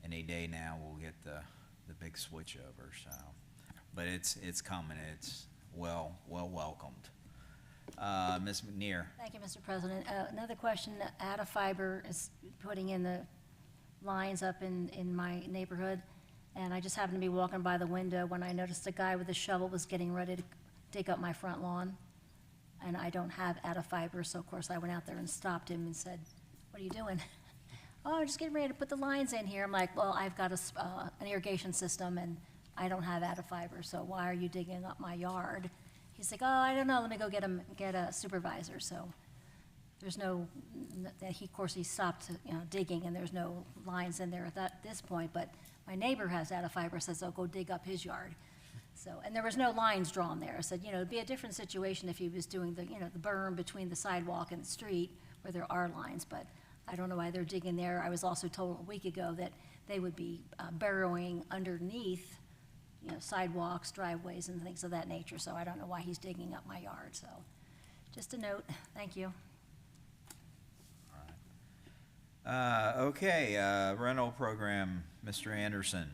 any day now we'll get the big switch over. So, but it's coming. It's well welcomed. Ms. McNear. Thank you, Mr. President. Another question, Fiber is putting in the lines up in my neighborhood, and I just happened to be walking by the window when I noticed a guy with a shovel was getting ready to dig up my front lawn, and I don't have Fiber, so of course I went out there and stopped him and said, "What are you doing?" "Oh, I'm just getting ready to put the lines in here." I'm like, "Well, I've got an irrigation system, and I don't have Fiber, so why are you digging up my yard?" He's like, "Oh, I don't know, let me go get a supervisor." So there's no, of course, he stopped, digging, and there's no lines in there at this point, but my neighbor has Fiber, says, "Oh, go dig up his yard." So, and there was no lines drawn there. I said, it'd be a different situation if he was doing the berm between the sidewalk and the street where there are lines, but I don't know why they're digging there. I was also told a week ago that they would be burrowing underneath sidewalks, driveways, and things of that nature, so I don't know why he's digging up my yard, so just a note. Thank you. Okay, rental program, Mr. Anderson.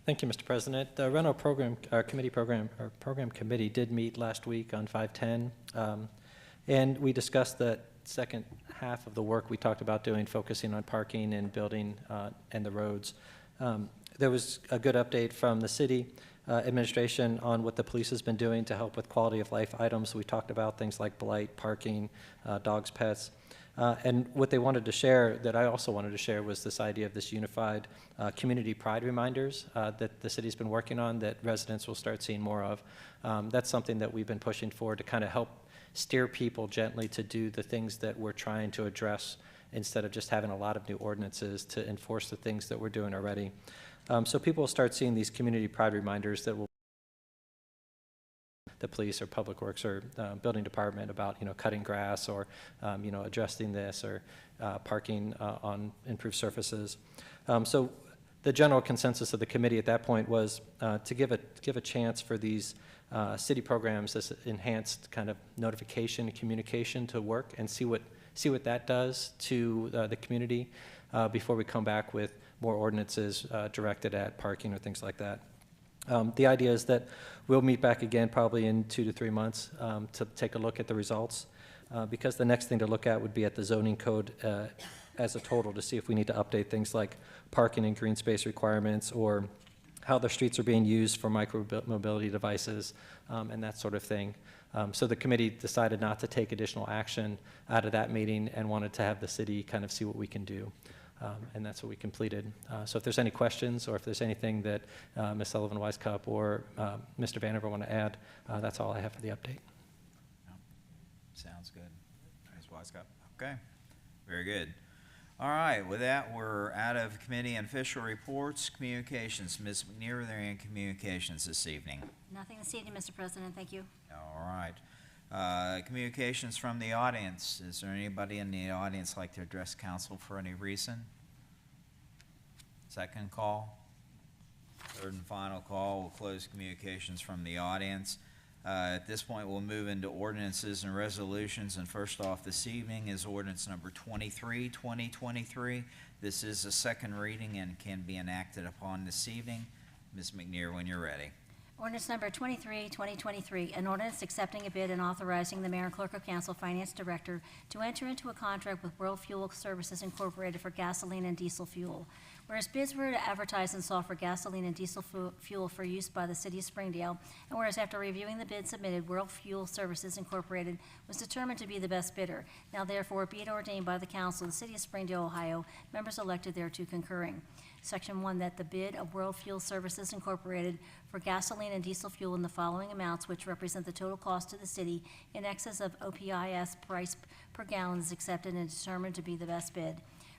Thank you, Mr. President. The rental program committee did meet last week on 5/10, and we discussed the second half of the work we talked about doing, focusing on parking and building and the roads. There was a good update from the city administration on what the police has been doing to help with quality of life items. We talked about things like blight, parking, dogs, pets. And what they wanted to share, that I also wanted to share, was this idea of this unified community pride reminders that the city's been working on, that residents will start seeing more of. That's something that we've been pushing for to kind of help steer people gently to do the things that we're trying to address, instead of just having a lot of new ordinances to enforce the things that we're doing already. So people will start seeing these community pride reminders that will the police or public works or building department about cutting grass or adjusting this or parking on improved surfaces. So the general consensus of the committee at that point was to give a chance for these city programs, this enhanced kind of notification and communication to work, and see what that does to the community before we come back with more ordinances directed at parking or things like that. The idea is that we'll meet back again probably in 2 to 3 months to take a look at the results, because the next thing to look at would be at the zoning code as a total, to see if we need to update things like parking and green space requirements, or how the streets are being used for micro-mobility devices, and that sort of thing. So the committee decided not to take additional action out of that meeting and wanted to have the city kind of see what we can do. And that's what we completed. So if there's any questions, or if there's anything that Ms. Sullivan-Weisskopf or Mr. Vanover want to add, that's all I have for the update. Sounds good. Ms. Weisskopf. Okay, very good. All right, with that, we're out of committee and official reports. Communications, Ms. McNear, are there any communications this evening? Nothing this evening, Mr. President. Thank you. All right. Communications from the audience. Is there anybody in the audience like to address council for any reason? Second call. Third and final call. We'll close communications from the audience. At this point, we'll move into ordinances and resolutions. And first off this evening is ordinance number 23, 2023. This is a second reading and can be enacted upon this evening. Ms. McNear, when you're ready. Ordinance number 23, 2023, an ordinance accepting a bid and authorizing the mayor and clerk of council, finance director, to enter into a contract with World Fuel Services Incorporated for gasoline and diesel fuel. Whereas bids were advertised and sought for gasoline and diesel fuel for use by the city of Springdale, and whereas after reviewing the bid submitted, World Fuel Services Incorporated was determined to be the best bidder. Now therefore be it ordained by the council of the city of Springdale, Ohio, members elected thereto concurring. Section 1, that the bid of World Fuel Services Incorporated for gasoline and diesel fuel in the following amounts, which represent the total cost to the city in excess of OPIS price per gallon, is accepted and determined to be the best bid.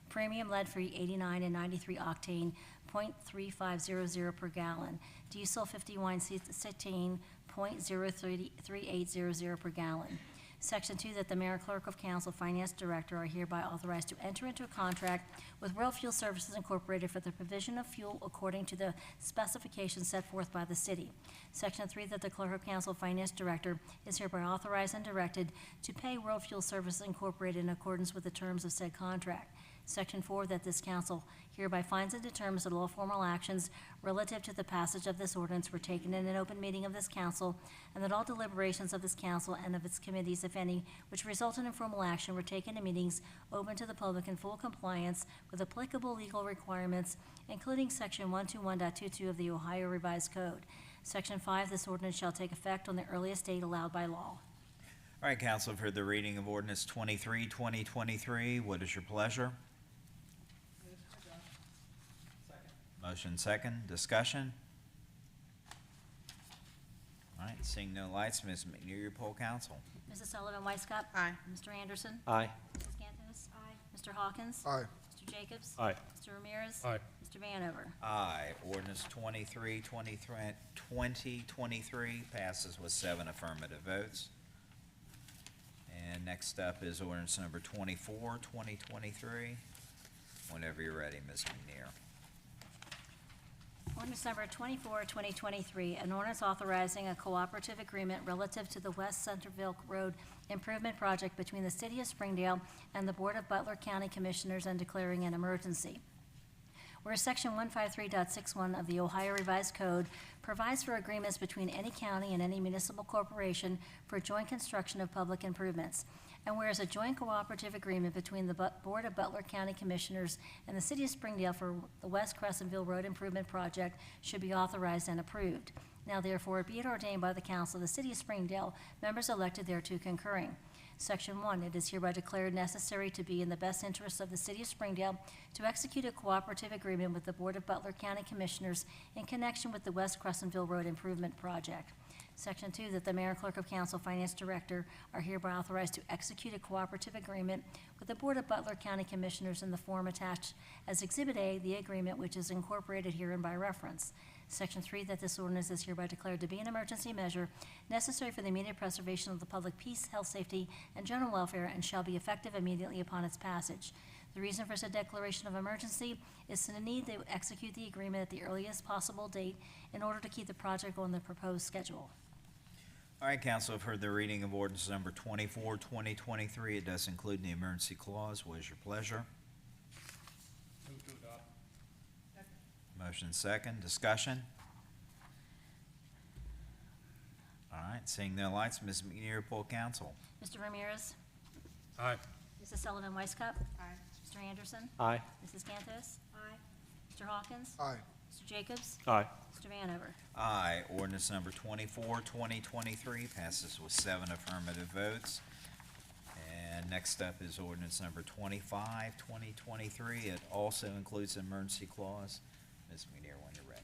Premium lead-free 89 and 93 octane, 0.3500 per gallon. Diesel 51 cetane, 0.03800 per gallon. Section 2, that the mayor, clerk of council, finance director are hereby authorized to enter into a contract with World Fuel Services Incorporated for the provision of fuel according to the specifications set forth by the city. Section 3, that the clerk of council, finance director is hereby authorized and directed to pay World Fuel Services Incorporated in accordance with the terms of said contract. Section 4, that this council hereby finds and determines that all formal actions relative to the passage of this ordinance were taken in an open meeting of this council, and that all deliberations of this council and of its committees, if any, which resulted in formal action were taken in meetings open to the public in full compliance with applicable legal requirements, including Section 121.22 of the Ohio Revised Code. Section 5, this ordinance shall take effect on the earliest date allowed by law. All right, council, for the reading of ordinance 23, 2023, what is your pleasure? Motion second, discussion? All right, seeing no lights, Ms. McNear, your poll council. Mrs. Sullivan Weisskopf. Aye. Mr. Anderson. Aye. Mrs. Gantos. Aye. Mr. Hawkins. Aye. Mr. Jacobs. Aye. Mr. Ramirez. Aye. Mr. Vanover. Aye. Ordinance 23, 2023 passes with 7 affirmative votes. And next up is ordinance number 24, 2023. Whenever you're ready, Ms. McNear. Ordinance number 24, 2023, an ordinance authorizing a cooperative agreement relative to the West Centerville Road Improvement Project between the City of Springdale and the Board of Butler County Commissioners and declaring an emergency. Whereas Section 153.61 of the Ohio Revised Code provides for agreements between any county and any municipal corporation for joint construction of public improvements. And whereas a joint cooperative agreement between the Board of Butler County Commissioners and the City of Springdale for the West Crescentville Road Improvement Project should be authorized and approved. Now therefore be it ordained by the Council of the City of Springdale, members elected thereto concurring. Section 1, it is hereby declared necessary to be in the best interest of the City of Springdale to execute a cooperative agreement with the Board of Butler County Commissioners in connection with the West Crescentville Road Improvement Project. Section 2, that the mayor, clerk of council, finance director are hereby authorized to execute a cooperative agreement with the Board of Butler County Commissioners in the form attached as Exhibit A, the agreement which is incorporated herein by reference. Section 3, that this ordinance is hereby declared to be an emergency measure necessary for the immediate preservation of the public peace, health, safety, and general welfare, and shall be effective immediately upon its passage. The reason for said declaration of emergency is the need to execute the agreement at the earliest possible date in order to keep the project on the proposed schedule. All right, council, I've heard the reading of ordinance number 24, 2023. It does include the emergency clause. What is your pleasure? Move to adopt. Motion second, discussion? All right, seeing no lights, Ms. McNear, poll council. Mr. Ramirez? Aye. Mrs. Sullivan Weisskopf? Aye. Mr. Anderson? Aye. Mrs. Gantos? Aye. Mr. Hawkins? Aye. Mr. Jacobs? Aye. Mr. Vanover? Aye. Ordinance number 24, 2023 passes with 7 affirmative votes. And next up is ordinance number 25, 2023. It also includes an emergency clause. Ms. McNear, when you're ready.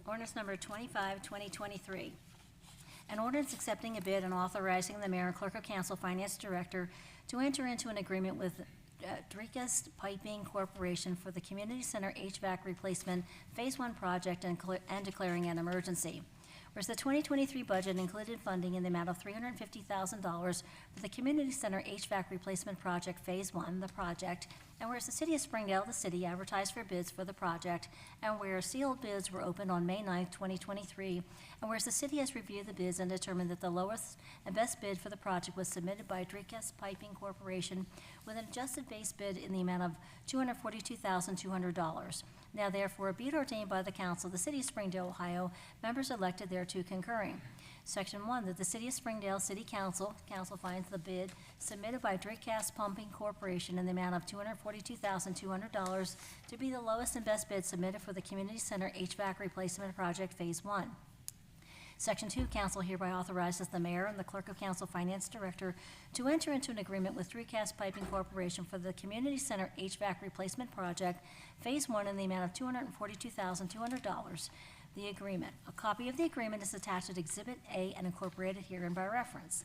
Ordinance number 25, 2023. An ordinance accepting a bid and authorizing the mayor and clerk of council, finance director, to enter into an agreement with Dricus Piping Corporation for the Community Center HVAC Replacement Phase 1 project and declaring an emergency. Whereas the 2023 budget included funding in the amount of $350,000 for the Community Center HVAC Replacement Project Phase 1, the project, and whereas the City of Springdale, the city, advertised for bids for the project, and where sealed bids were opened on May 9th, 2023, and whereas the city has reviewed the bids and determined that the lowest and best bid for the project was submitted by Dricus Piping Corporation with an adjusted base bid in the amount of $242,200. Now therefore be it ordained by the council of the City of Springdale, Ohio, members elected thereto concurring. Section 1, that the City of Springdale City Council finds the bid submitted by Drake-Cast Pumping Corporation in the amount of $242,200 to be the lowest and best bid submitted for the Community Center HVAC Replacement Project Phase 1. Section 2, council hereby authorizes the mayor and the clerk of council finance director to enter into an agreement with Drake-Cast Piping Corporation for the Community Center HVAC Replacement Project Phase 1 in the amount of $242,200. The agreement. A copy of the agreement is attached to Exhibit A and incorporated herein by reference.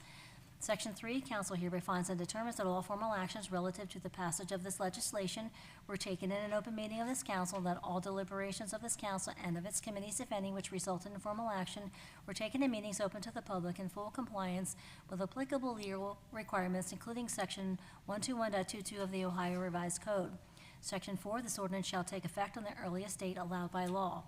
Section 3, council hereby finds and determines that all formal actions relative to the passage of this legislation were taken in an open meeting of this council, and that all deliberations of this council and of its committees, if any, which resulted in formal action, were taken in meetings open to the public in full compliance with applicable legal requirements, including Section 121.22 of the Ohio Revised Code. Section 4, this ordinance shall take effect on the earliest date allowed by law.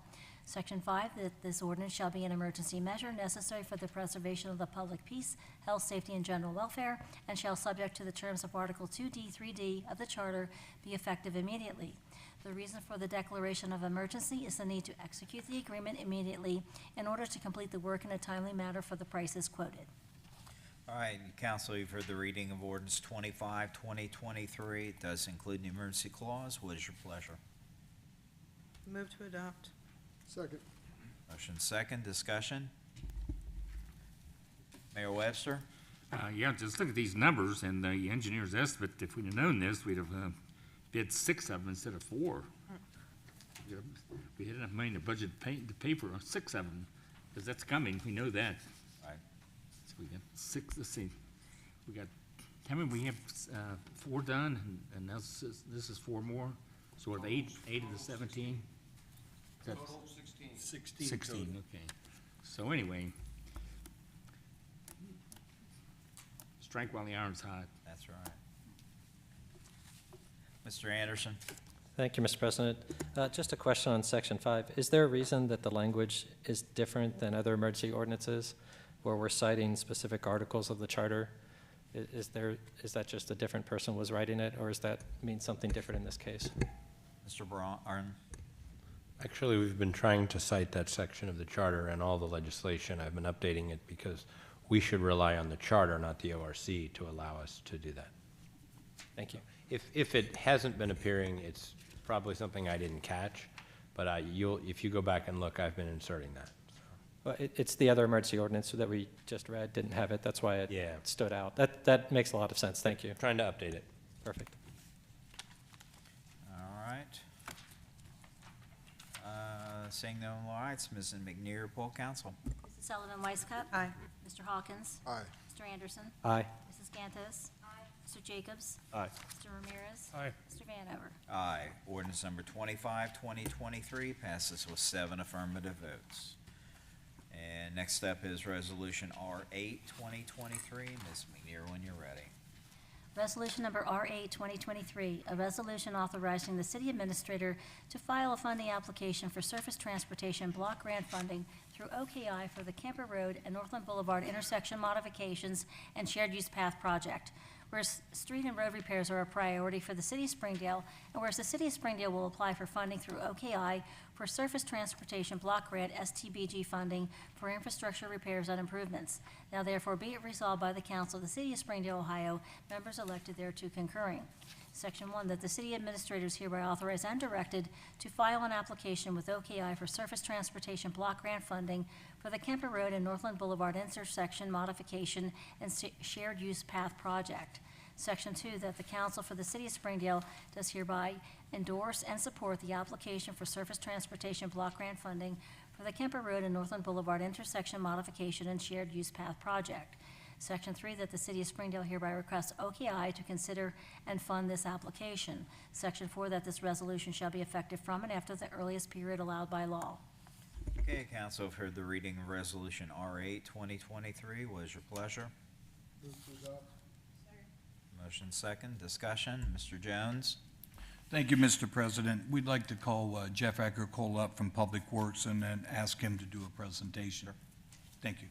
Section 5, that this ordinance shall be an emergency measure necessary for the preservation of the public peace, health, safety, and general welfare, and shall, subject to the terms of Article 2D, 3D of the Charter, be effective immediately. The reason for the declaration of emergency is the need to execute the agreement immediately in order to complete the work in a timely manner for the prices quoted. All right, council, you've heard the reading of ordinance 25, 2023. It does include the emergency clause. What is your pleasure? Move to adopt. Second. Motion second, discussion. Mayor Webster? Yeah, just look at these numbers and the engineer's estimate. If we'd have known this, we'd have bid 6 of them instead of 4. We had enough money in the budget to pay for 6 of them, because that's coming. We know that. Right. So we got 6. Let's see. We got, how many? We have 4 done, and now this is 4 more. So we have 8 of the 17. Total 16. 16, okay. So anyway, strike while the iron's hot. That's right. Mr. Anderson? Thank you, Mr. President. Just a question on Section 5. Is there a reason that the language is different than other emergency ordinances where we're citing specific articles of the charter? Is that just a different person was writing it, or does that mean something different in this case? Mr. Braun? Actually, we've been trying to cite that section of the charter and all the legislation. I've been updating it because we should rely on the charter, not the ORC, to allow us to do that. Thank you. If it hasn't been appearing, it's probably something I didn't catch, but if you go back and look, I've been inserting that. Well, it's the other emergency ordinance that we just read, didn't have it. That's why it Yeah. stood out. That makes a lot of sense. Thank you. Trying to update it. Perfect. All right. Seeing no lights, Mrs. McNear, poll council. Mrs. Sullivan Weiscup. Aye. Mr. Hawkins. Aye. Mr. Anderson. Aye. Mrs. Gantos. Mr. Jacobs. Aye. Mr. Ramirez. Aye. Mr. Vanover. Aye. Ordinance number 25, 2023 passes with 7 affirmative votes. And next up is Resolution R8, 2023. Ms. McNear, when you're ready. Resolution number R8, 2023, a resolution authorizing the city administrator to file a funding application for surface transportation block grant funding through OKI for the Camper Road and Northland Boulevard intersection modifications and shared use path project. Whereas street and road repairs are a priority for the city of Springdale, and whereas the city of Springdale will apply for funding through OKI for surface transportation block grant STBG funding for infrastructure repairs and improvements. Now therefore be it resolved by the council of the city of Springdale, Ohio, members elected thereto concurring. Section 1, that the city administrator is hereby authorized and directed to file an application with OKI for surface transportation block grant funding for the Kemper Road and Northland Boulevard intersection modification and shared use path project. Section 2, that the council for the city of Springdale does hereby endorse and support the application for surface transportation block grant funding for the Kemper Road and Northland Boulevard intersection modification and shared use path project. Section 3, that the city of Springdale hereby requests OKI to consider and fund this application. Section 4, that this resolution shall be effective from and after the earliest period allowed by law. Okay, council, have heard the reading of Resolution R8, 2023. What is your pleasure? Move to adopt. Motion second, discussion. Mr. Jones? Thank you, Mr. President. We'd like to call Jeff Agricola up from Public Works and then ask him to do a presentation. Thank you.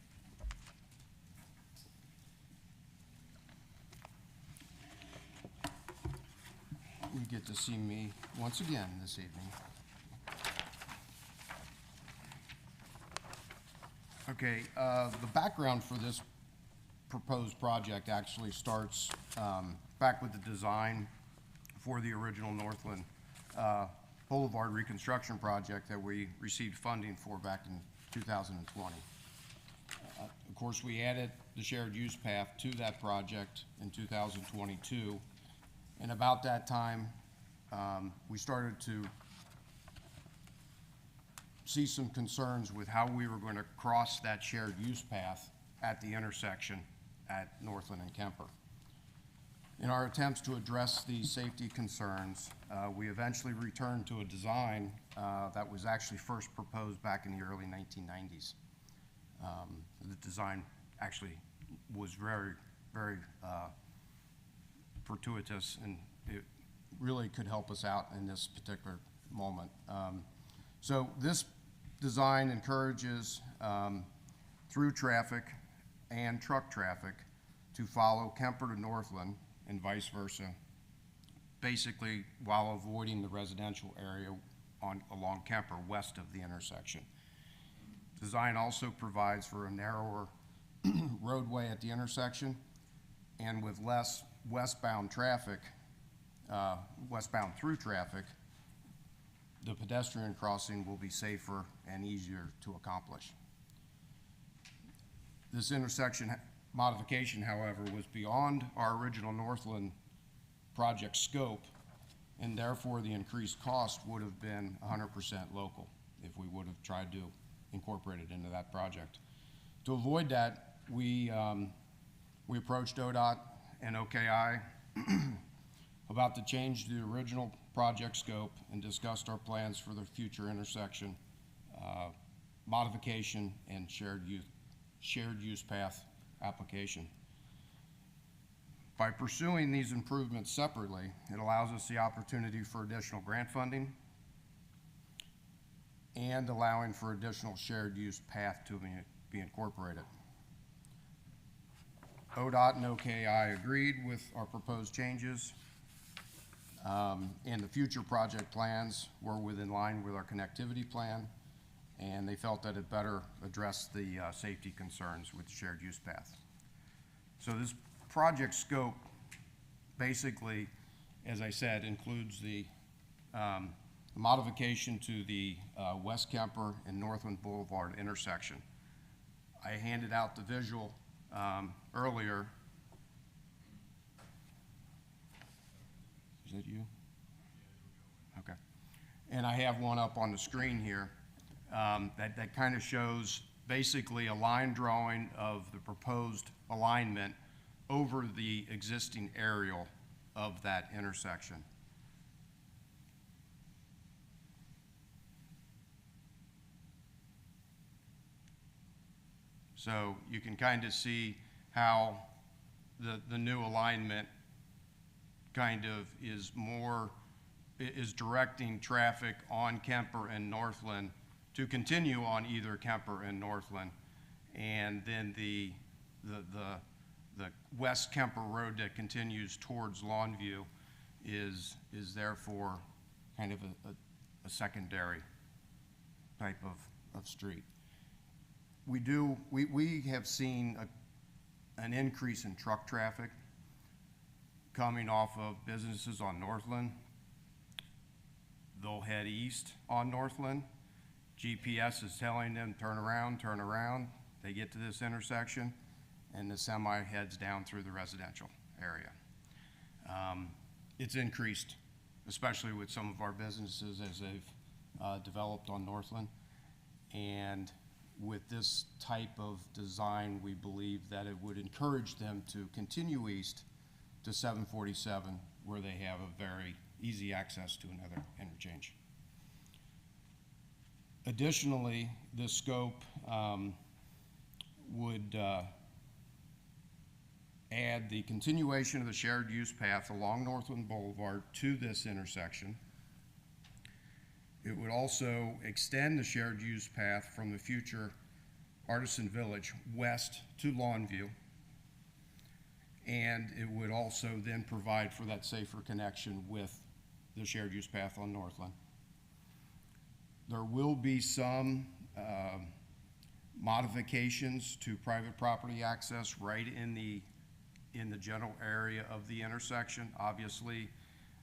You get to see me once again this evening. Okay, the background for this proposed project actually starts back with the design for the original Northland Boulevard reconstruction project that we received funding for back in 2020. Of course, we added the shared use path to that project in 2022, and about that time, we started to see some concerns with how we were going to cross that shared use path at the intersection at Northland and Kemper. In our attempts to address these safety concerns, we eventually returned to a design that was actually first proposed back in the early 1990s. The design actually was very, very fortuitous, and it really could help us out in this particular moment. So this design encourages through traffic and truck traffic to follow Kemper to Northland and vice versa, basically while avoiding the residential area along Kemper west of the intersection. Design also provides for a narrower roadway at the intersection, and with less westbound traffic, westbound through traffic, the pedestrian crossing will be safer and easier to accomplish. This intersection modification, however, was beyond our original Northland project scope, and therefore the increased cost would have been 100% local if we would have tried to incorporate it into that project. To avoid that, we approached ODOT and OKI about to change the original project scope and discussed our plans for the future intersection modification and shared use path application. By pursuing these improvements separately, it allows us the opportunity for additional grant funding and allowing for additional shared use path to be incorporated. ODOT and OKI agreed with our proposed changes, and the future project plans were within line with our connectivity plan, and they felt that it better addressed the safety concerns with the shared use path. So this project scope basically, as I said, includes the modification to the West Kemper and Northland Boulevard intersection. I handed out the visual earlier. Is that you? Okay. And I have one up on the screen here that kind of shows basically a line drawing of the proposed alignment over the existing aerial of that intersection. So you can kind of see how the new alignment kind of is directing traffic on Kemper and Northland to continue on either Kemper and Northland, and then the West Kemper Road that continues towards Longview is therefore kind of a secondary type of street. We have seen an increase in truck traffic coming off of businesses on Northland. They'll head east on Northland. GPS is telling them turn around, turn around. They get to this intersection and the semi heads down through the residential area. It's increased, especially with some of our businesses as they've developed on Northland. And with this type of design, we believe that it would encourage them to continue east to 747, where they have a very easy access to another interchange. Additionally, this scope would add the continuation of the shared use path along Northland Boulevard to this intersection. It would also extend the shared use path from the future Artisan Village west to Longview, and it would also then provide for that safer connection with the shared use path on Northland. There will be some modifications to private property access right in the general area of the intersection. Obviously,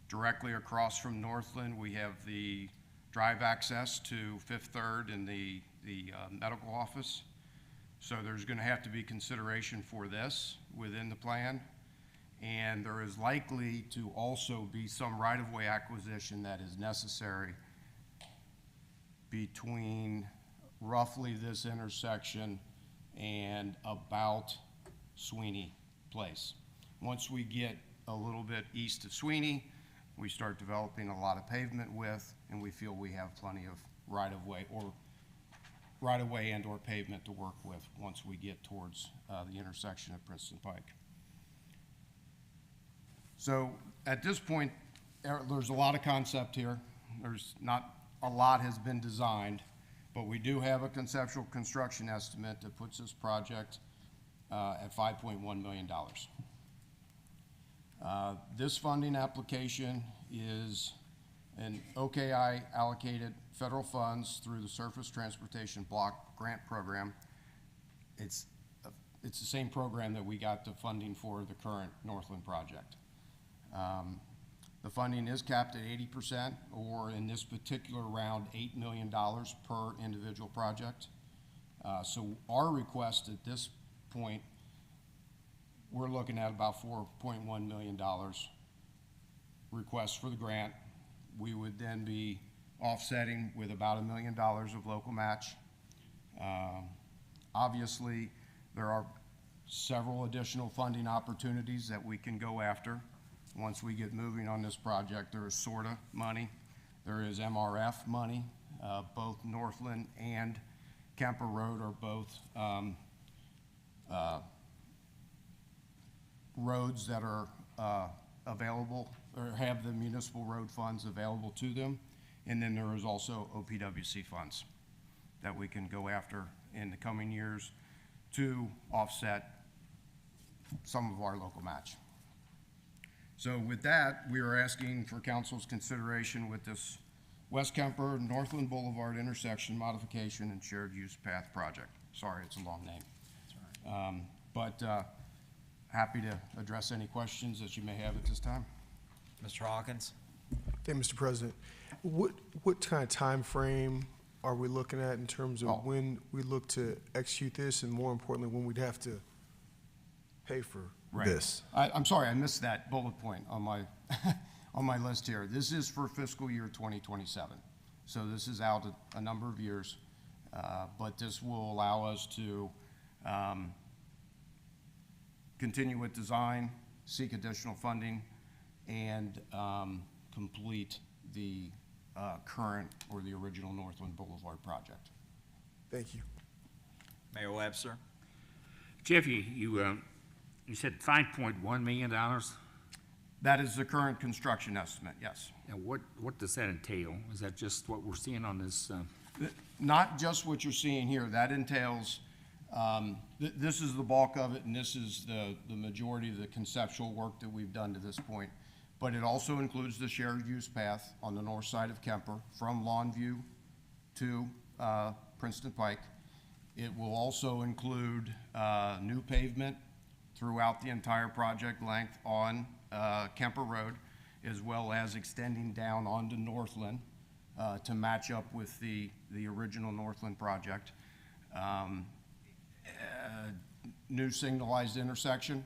directly across from Northland, we have the drive access to Fifth Third and the medical office. So there's going to have to be consideration for this within the plan. And there is likely to also be some right-of-way acquisition that is necessary between roughly this intersection and about Sweeney Place. Once we get a little bit east of Sweeney, we start developing a lot of pavement width, and we feel we have plenty of right-of-way and or pavement to work with once we get towards the intersection of Princeton Pike. So at this point, there's a lot of concept here. There's not a lot has been designed, but we do have a conceptual construction estimate that puts this project at $5.1 million. This funding application is an OKI allocated federal funds through the Surface Transportation Block Grant Program. It's the same program that we got the funding for the current Northland project. The funding is capped at 80%, or in this particular round, $8 million per individual project. So our request at this point, we're looking at about $4.1 million request for the grant. We would then be offsetting with about $1 million of local match. Obviously, there are several additional funding opportunities that we can go after. Once we get moving on this project, there is SORTA money, there is MRF money. Both Northland and Kemper Road are both roads that are available or have the municipal road funds available to them. And then there is also OPWC funds that we can go after in the coming years to offset some of our local match. So with that, we are asking for council's consideration with this West Kemper Northland Boulevard intersection modification and shared use path project. Sorry, it's a long name. That's all right. Happy to address any questions that you may have at this time. Mr. Hawkins? Thank you, Mr. President. What kind of time frame are we looking at in terms of when we look to execute this, and more importantly, when we'd have to pay for this? I'm sorry, I missed that bullet point on my on my list here. This is for fiscal year 2027. So this is out a number of years, but this will allow us to continue with design, seek additional funding, and complete the current or the original Northland Boulevard project. Thank you. Mayor Webster? Jeff, you said $5.1 million? That is the current construction estimate, yes. And what does that entail? Is that just what we're seeing on this? Not just what you're seeing here. That entails, this is the bulk of it, and this is the majority of the conceptual work that we've done to this point. But it also includes the shared use path on the north side of Kemper from Longview to Princeton Pike. It will also include new pavement throughout the entire project length on Kemper Road, as well as extending down onto Northland to match up with the original Northland project. New signalized intersection,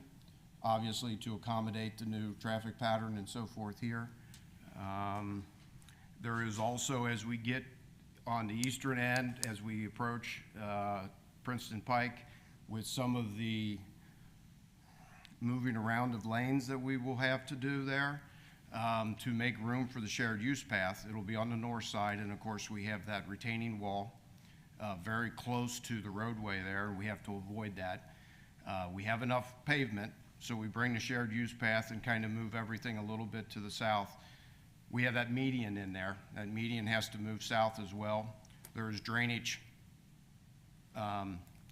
obviously to accommodate the new traffic pattern and so forth here. There is also, as we get on the eastern end, as we approach Princeton Pike, with some of the moving around of lanes that we will have to do there to make room for the shared use path. It'll be on the north side, and of course we have that retaining wall very close to the roadway there, and we have to avoid that. We have enough pavement, so we bring the shared use path and kind of move everything a little bit to the south. We have that median in there. That median has to move south as well. There is drainage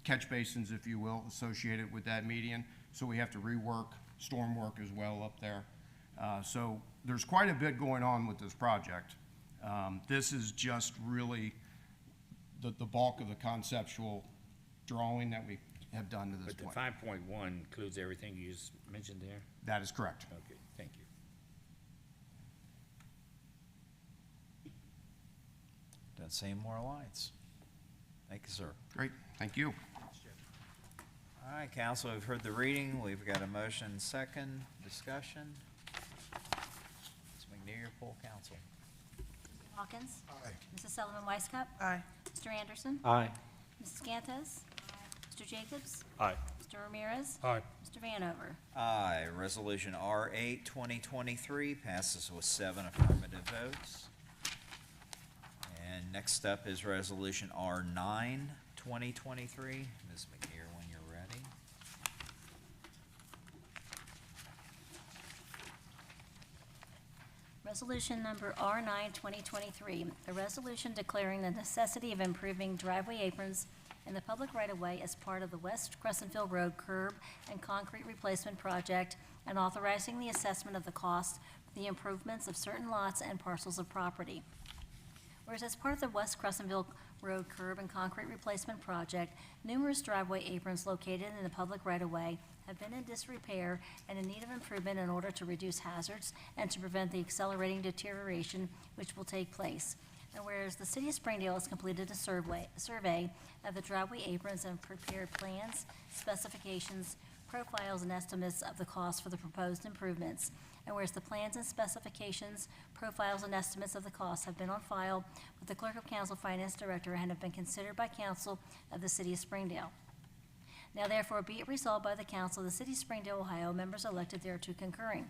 catch basins, if you will, associated with that median. So we have to rework storm work as well up there. So there's quite a bit going on with this project. This is just really the bulk of the conceptual drawing that we have done to this But the point. 5.1 includes everything you just mentioned there? That is correct. Okay, thank you. Don't see any more lights. Thank you, sir. Great, thank you. All right, council, we've heard the reading. We've got a motion second. Discussion. Ms. McNear, poll council. Hawkins? Aye. Mrs. Sullivan Weiscup? Aye. Mr. Anderson? Aye. Mrs. Gantes? Mr. Jacobs? Aye. Mr. Ramirez? Aye. Mr. Vanover? Aye. Resolution R8, 2023 passes with 7 affirmative votes. And next up is Resolution R9, 2023. Ms. McNear, when you're ready. Resolution number R9, 2023, a resolution declaring the necessity of improving driveway aprons in the public right-of-way as part of the West Crescentville Road curb and concrete replacement project and authorizing the assessment of the cost for the improvements of certain lots and parcels of property. Whereas as part of the West Crescentville Road curb and concrete replacement project, numerous driveway aprons located in the public right-of-way have been in disrepair and in need of improvement in order to reduce hazards and to prevent the accelerating deterioration which will take place. And whereas the city of Springdale has completed a survey of the driveway aprons and prepared plans, specifications, profiles, and estimates of the cost for the proposed improvements. And whereas the plans and specifications, profiles, and estimates of the costs have been on file with the Clerk of Council Finance Director and have been considered by Council of the City of Springdale. Now therefore be it resolved by the Council of the City of Springdale, Ohio, members elected thereto concurring.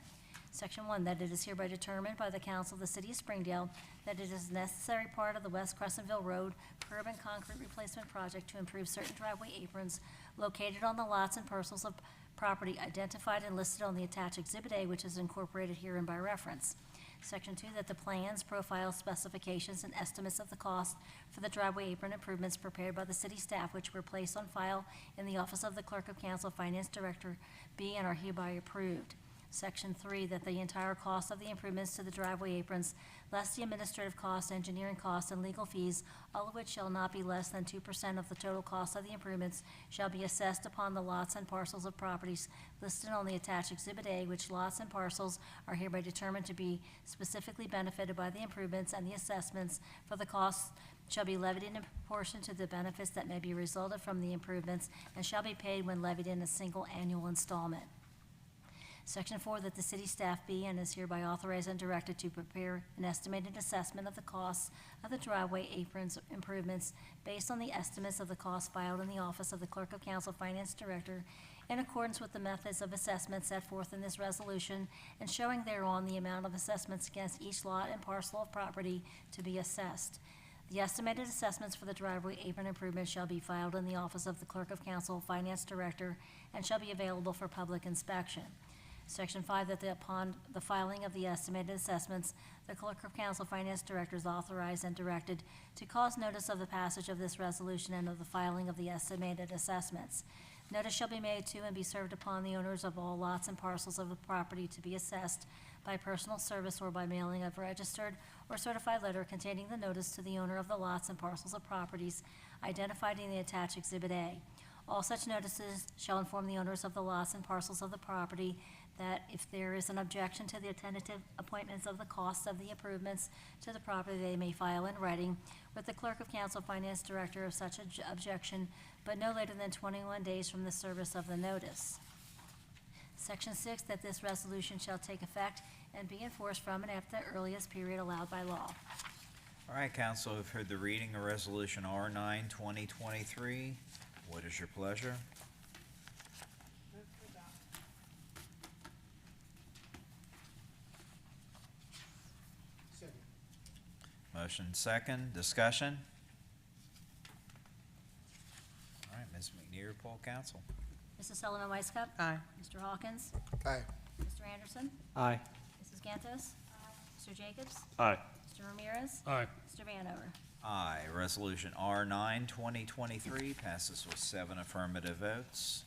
Section 1, that it is hereby determined by the Council of the City of Springdale that it is a necessary part of the West Crescentville Road curb and concrete replacement project to improve certain driveway aprons located on the lots and parcels of property identified and listed on the attached Exhibit A, which is incorporated herein by reference. Section 2, that the plans, profiles, specifications, and estimates of the cost for the driveway apron improvements prepared by the city staff, which were placed on file in the office of the Clerk of Council Finance Director, be and are hereby approved. Section 3, that the entire cost of the improvements to the driveway aprons, less the administrative costs, engineering costs, and legal fees, all of which shall not be less than 2% of the total cost of the improvements, shall be assessed upon the lots and parcels of properties listed on the attached Exhibit A, which lots and parcels are hereby determined to be specifically benefited by the improvements, and the assessments for the costs shall be levied in proportion to the benefits that may be resulted from the improvements, and shall be paid when levied in a single annual installment. Section 4, that the city staff be and is hereby authorized and directed to prepare an estimated assessment of the costs of the driveway aprons improvements based on the estimates of the costs filed in the office of the Clerk of Council Finance Director in accordance with the methods of assessment set forth in this resolution, and showing thereon the amount of assessments against each lot and parcel of property to be assessed. The estimated assessments for the driveway apron improvements shall be filed in the office of the Clerk of Council Finance Director and shall be available for public inspection. Section 5, that upon the filing of the estimated assessments, the Clerk of Council Finance Director is authorized and directed to cause notice of the passage of this resolution and of the filing of the estimated assessments. Notice shall be made to and be served upon the owners of all lots and parcels of the property to be assessed by personal service or by mailing of registered or certified letter containing the notice to the owner of the lots and parcels of properties identified in the attached Exhibit A. All such notices shall inform the owners of the lots and parcels of the property that if there is an objection to the tentative appointments of the costs of the improvements to the property, they may file in writing with the Clerk of Council Finance Director of such objection, but no later than 21 days from the service of the notice. Section 6, that this resolution shall take effect and be enforced from and after the earliest period allowed by law. All right, council, we've heard the reading of Resolution R9, 2023. What is your pleasure? Motion second, discussion? All right, Ms. McNear, poll council. Mrs. Sullivan Weiscup? Aye. Mr. Hawkins? Aye. Mr. Anderson? Aye. Mrs. Gantes? Mr. Jacobs? Aye. Mr. Ramirez? Aye. Mr. Vanover? Aye. Resolution R9, 2023 passes with 7 affirmative votes.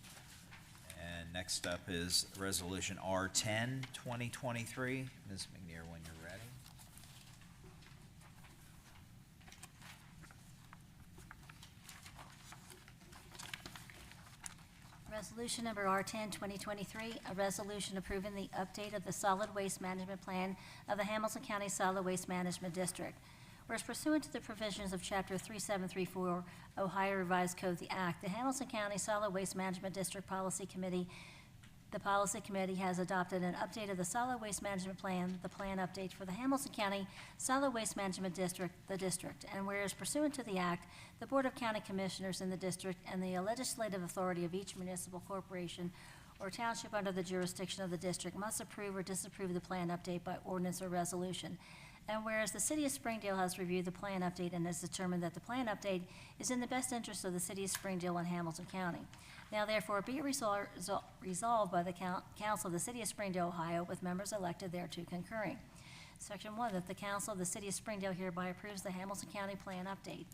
And next up is Resolution R10, 2023. Ms. McNear, when you're ready. Resolution number R10, 2023, a resolution approving the update of the solid waste management plan of the Hamilton County Solid Waste Management District. Whereas pursuant to the provisions of Chapter 3734 Ohio Revised Code, the Act, the Hamilton County Solid Waste Management District Policy Committee, the Policy Committee has adopted an update of the Solid Waste Management Plan, the plan update for the Hamilton County Solid Waste Management District, the district. And whereas pursuant to the Act, the Board of County Commissioners in the district and the legislative authority of each municipal corporation or township under the jurisdiction of the district must approve or disapprove the plan update by ordinance or resolution. And whereas the City of Springdale has reviewed the plan update and has determined that the plan update is in the best interest of the City of Springdale and Hamilton County. Now therefore be it resolved by the Council of the City of Springdale, Ohio, with members elected thereto concurring. Section 1, that the Council of the City of Springdale hereby approves the Hamilton County Plan Update.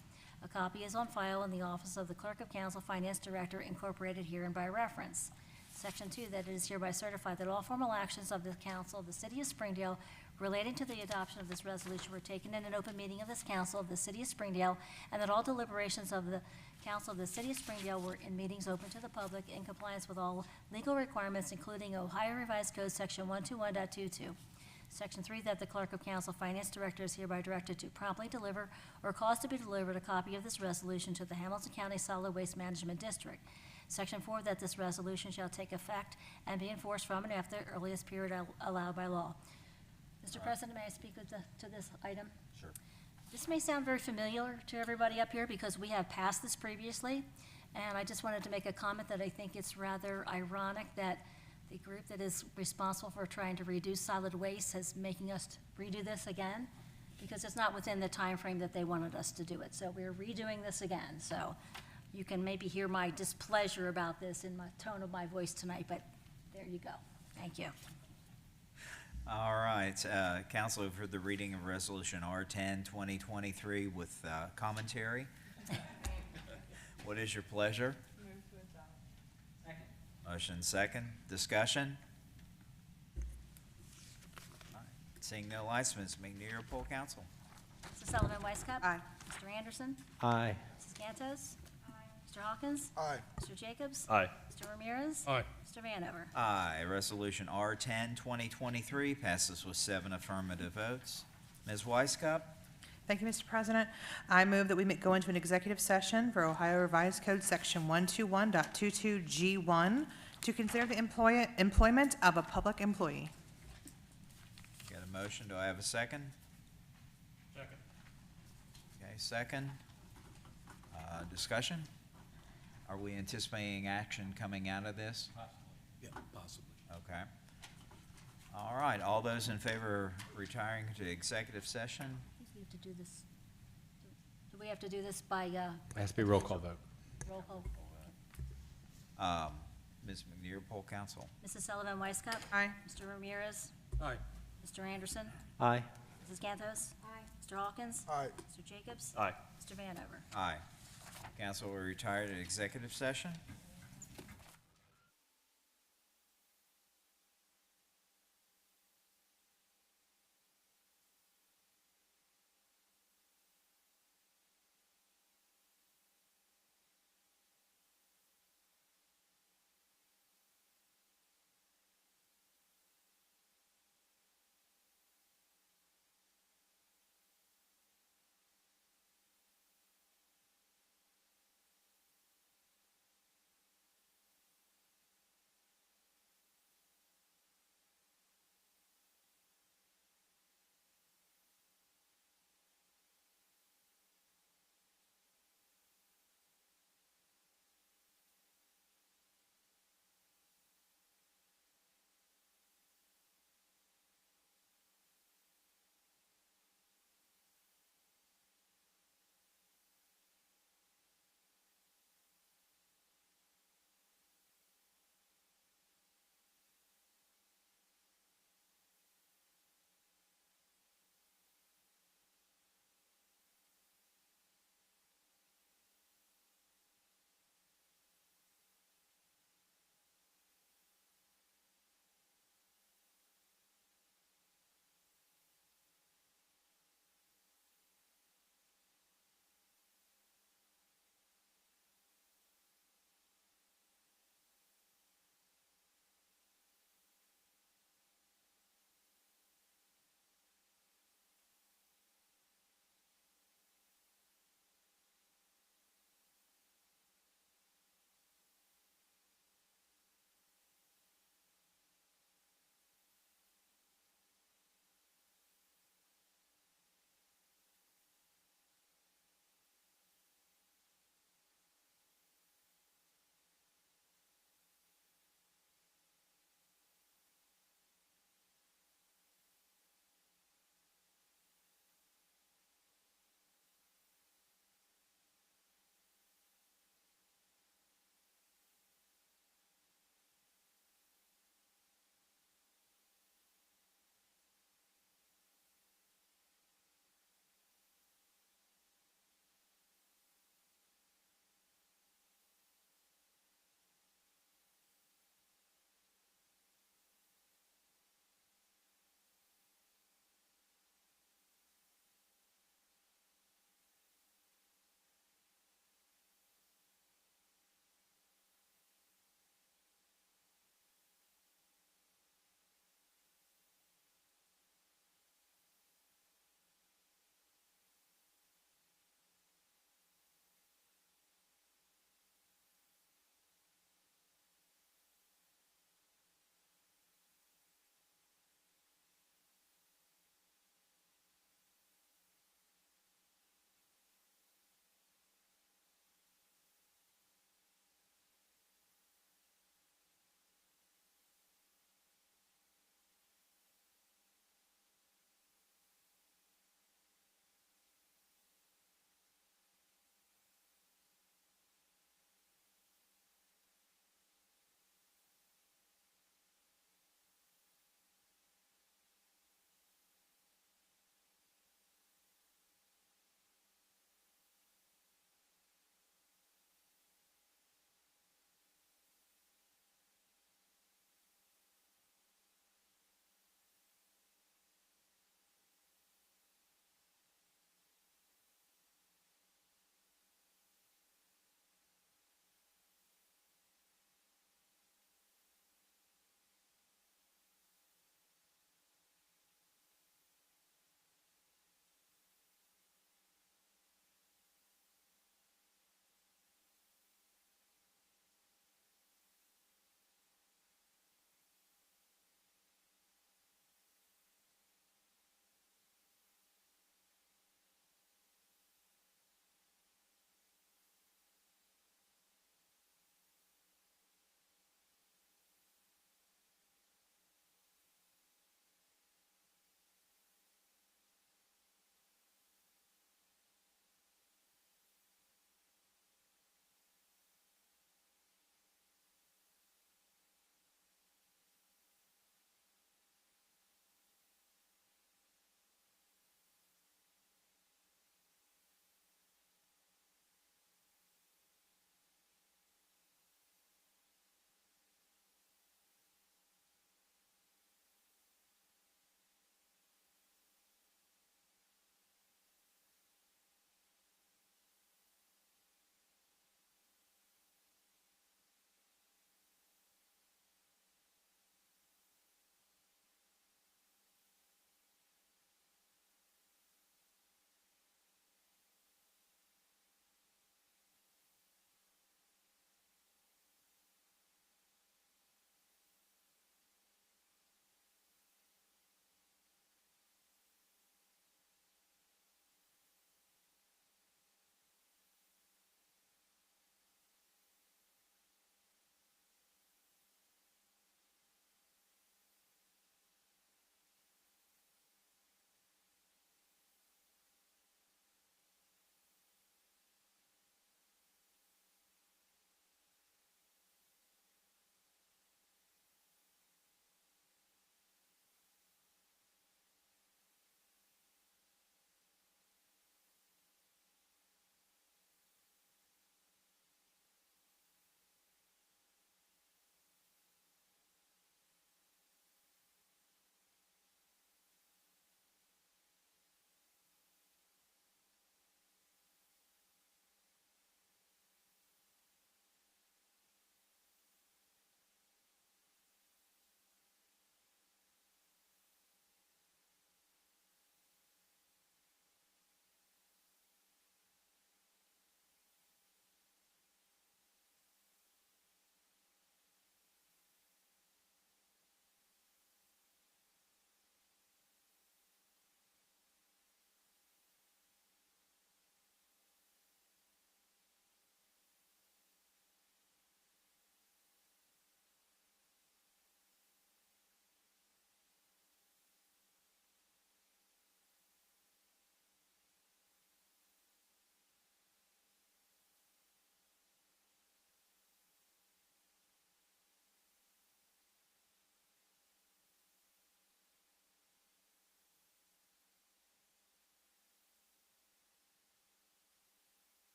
A copy is on file in the office of the Clerk of Council, Finance Director, incorporated herein by reference. Section 2, that it is hereby certified that all formal actions of the Council of the City of Springdale relating to the adoption of this resolution were taken in an open meeting of this Council of the City of Springdale, and that all deliberations of the Council of the City of Springdale were in meetings open to the public in compliance with all legal requirements, including Ohio Revised Code Section 121.22. Section 3, that the Clerk of Council, Finance Director is hereby directed to promptly deliver or cause to be delivered a copy of this resolution to the Hamilton County Solid Waste Management District. Section 4, that this resolution shall take effect and be enforced from and after the earliest period allowed by law. Mr. President, may I speak to this item? Sure. This may sound very familiar to everybody up here because we have passed this previously, and I just wanted to make a comment that I think it's rather ironic that the group that is responsible for trying to reduce solid waste is making us redo this again, because it's not within the time frame that they wanted us to do it. So we're redoing this again. So you can maybe hear my displeasure about this in my tone of my voice tonight, but there you go. Thank you. All right, Council, you've heard the reading of Resolution R10, 2023 with commentary. What is your pleasure? Motion second. Discussion? All right. Seeing no lights, Ms. McNear, poll council. Mrs. Sullivan Weisskopf? Aye. Mr. Anderson? Aye. Mrs. Gantos? Mr. Hawkins? Aye. Mr. Jacobs? Aye. Mr. Ramirez? Aye. Mr. Vanover? Aye. Resolution R10, 2023 passes with 7 affirmative votes. Ms. Weisskopf? Thank you, Mr. President. I move that we go into an executive session for Ohio Revised Code Section 121.22G1 to consider the employment of a public employee. Got a motion. Do I have a second? Second. Okay, second. Discussion? Are we anticipating action coming out of this? Yeah, possibly. Okay. All right, all those in favor of retiring to executive session? We have to do this. Do we have to do this by, It has to be roll call vote. roll call? Ms. McNear, poll council. Mrs. Sullivan Weisskopf? Aye. Mr. Ramirez? Aye. Mr. Anderson? Aye. Mrs. Gantos? Aye. Mr. Hawkins? Aye. Mr. Jacobs? Aye. Mr. Vanover? Aye. Council will retire to executive session.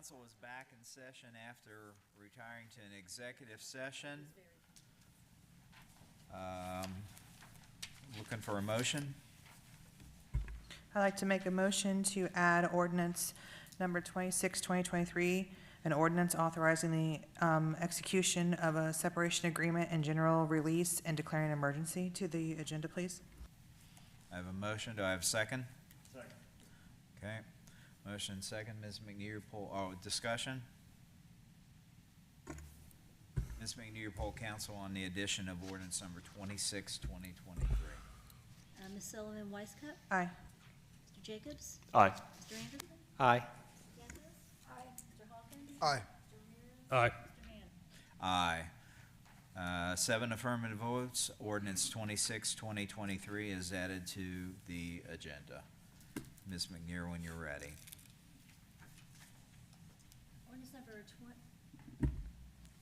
Council is back in session after retiring to an executive session. Looking for a motion? I'd like to make a motion to add ordinance number 26, 2023, an ordinance authorizing the execution of a separation agreement and general release and declaring an emergency to the agenda, please. I have a motion. Do I have a second? Second. Okay. Motion second. Ms. McNear, discussion? Ms. McNear, poll council on the addition of ordinance number 26, 2023. Ms. Sullivan Weiscup? Aye. Mr. Jacobs? Aye. Mr. Anderson? Aye. Aye. Mr. Hawkins? Aye. Aye. Mr. Mann? Aye. 7 affirmative votes. Ordinance 26, 2023 is added to the agenda. Ms. McNear, when you're ready.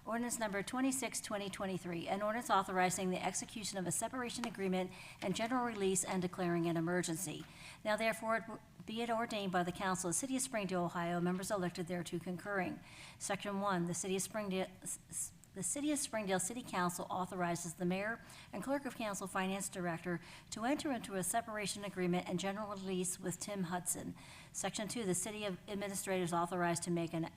Ordinance number 26, 2023, an ordinance authorizing the execution of a separation agreement and general release and declaring an emergency. Now therefore be it ordained by the Council of the City of Springdale, Ohio, members elected thereto concurring. Section 1, the City of Springdale City Council authorizes the mayor and clerk of council finance director to enter into a separation agreement and general release with Tim Hudson. Section 2, the city administrator is authorized to make an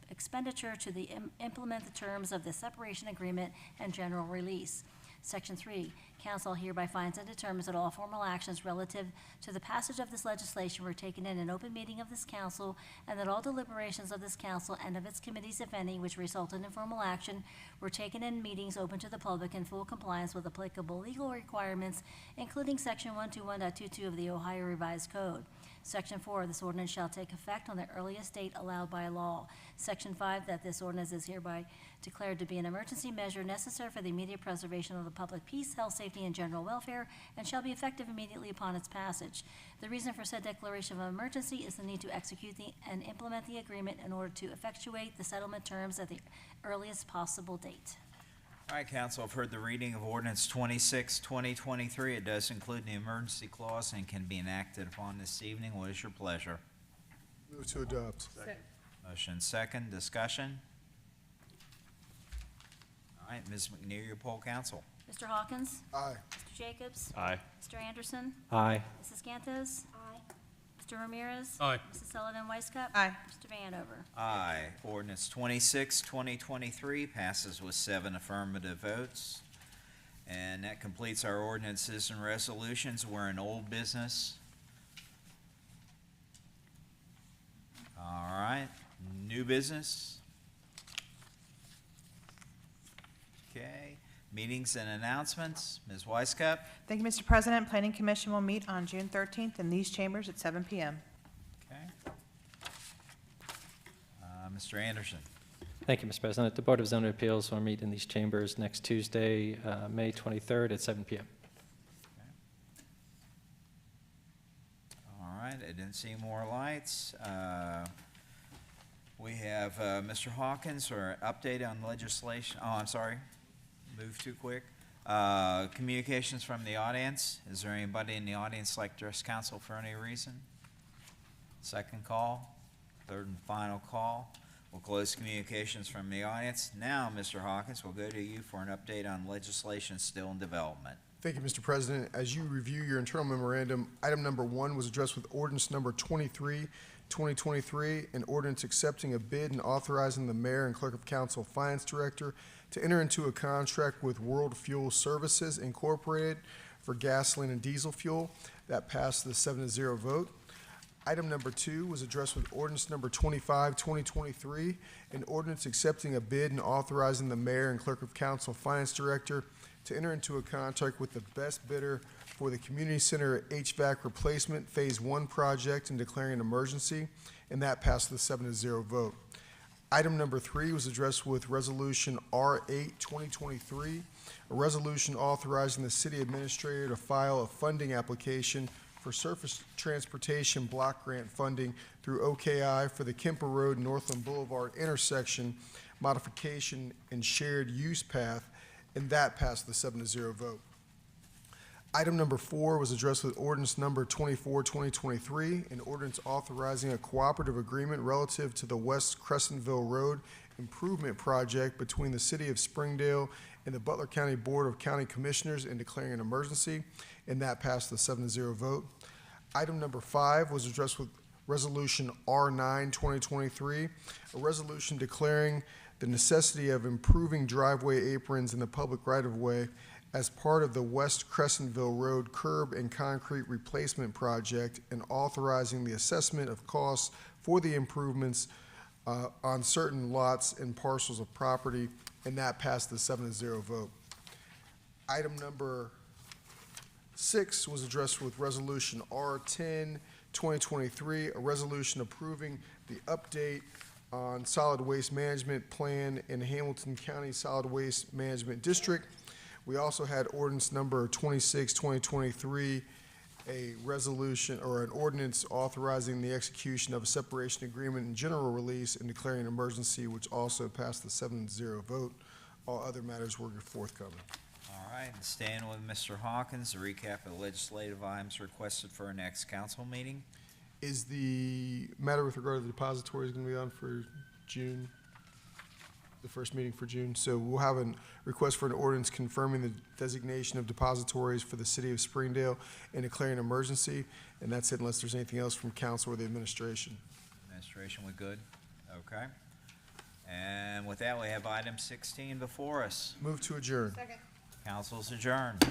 expenditure to implement the terms of the separation agreement and general release. Section 3, council hereby finds and determines that all formal actions relative to the passage of this legislation were taken in an open meeting of this council, and that all deliberations of this council and of its committees, if any, which resulted in formal action, were taken in meetings open to the public in full compliance with applicable legal requirements, including Section 121.22 of the Ohio Revised Code. Section 4, this ordinance shall take effect on the earliest date allowed by law. Section 5, that this ordinance is hereby declared to be an emergency measure necessary for the immediate preservation of the public peace, health, safety, and general welfare, and shall be effective immediately upon its passage. The reason for said declaration of emergency is the need to execute and implement the agreement in order to effectuate the settlement terms at the earliest possible date. All right, council, I've heard the reading of ordinance 26, 2023. It does include the emergency clause and can be enacted upon this evening. What is your pleasure? Move to adopt. Motion second, discussion? All right, Ms. McNear, your poll council. Mr. Hawkins? Aye. Mr. Jacobs? Aye. Mr. Anderson? Aye. Mrs. Gantes? Aye. Mr. Ramirez? Aye. Mrs. Sullivan Weiscup? Aye. Mr. Vanover? Aye. Ordinance 26, 2023 passes with 7 affirmative votes. And that completes our ordinances and resolutions. We're in old business. All right, new business. Okay, meetings and announcements. Ms. Weiscup? Thank you, Mr. President. Planning Commission will meet on June 13th in these chambers at 7 p.m. Okay. Mr. Anderson? Thank you, Mr. President. The Board of Zoning Appeals will meet in these chambers next Tuesday, May 23rd at 7 p.m. All right, I didn't see more lights. We have Mr. Hawkins for an update on legislation. Oh, I'm sorry, moved too quick. Communications from the audience. Is there anybody in the audience like to address council for any reason? Second call, third and final call. We'll close communications from the audience. Now, Mr. Hawkins, we'll go to you for an update on legislation still in development. Thank you, Mr. President. As you review your internal memorandum, item number 1 was addressed with ordinance number 23, 2023, an ordinance accepting a bid and authorizing the mayor and clerk of council finance director to enter into a contract with World Fuel Services Incorporated for gasoline and diesel fuel. That passed the 7-0 vote. Item number 2 was addressed with ordinance number 25, 2023, an ordinance accepting a bid and authorizing the mayor and clerk of council finance director to enter into a contract with the best bidder for the community center HVAC replacement phase 1 project and declaring an emergency, and that passed the 7-0 vote. Item number 3 was addressed with resolution R8, 2023, a resolution authorizing the city administrator to file a funding application for surface transportation block grant funding through OKI for the Kemper Road Northland Boulevard intersection modification and shared use path, and that passed the 7-0 vote. Item number 4 was addressed with ordinance number 24, 2023, an ordinance authorizing a cooperative agreement relative to the West Crescentville Road Improvement Project between the City of Springdale and the Butler County Board of County Commissioners and declaring an emergency, and that passed the 7-0 vote. Item number 5 was addressed with Resolution R9, 2023, a resolution declaring the necessity of improving driveway aprons in the public right-of-way as part of the West Crescentville Road Curb and Concrete Replacement Project and authorizing the assessment of costs for the improvements on certain lots and parcels of property, and that passed the 7-0 vote. Item number 6 was addressed with Resolution R10, 2023, a resolution approving the update on solid waste management plan in Hamilton County Solid Waste Management District. We also had ordinance number 26, 2023, a resolution or an ordinance authorizing the execution of a separation agreement and general release and declaring an emergency, which also passed the 7-0 vote. All other matters were forthcoming. All right, and staying with Mr. Hawkins, a recap of the legislative items requested for our next council meeting. Is the matter with regard to the depositories going to be on for June, the first meeting for June? So we'll have a request for an ordinance confirming the designation of depositories for the city of Springdale and declaring an emergency, and that's it unless there's anything else from council or the administration. Administration, we good? Okay. And with that, we have item 16 before us. Move to adjourn. Second. Council's adjourned.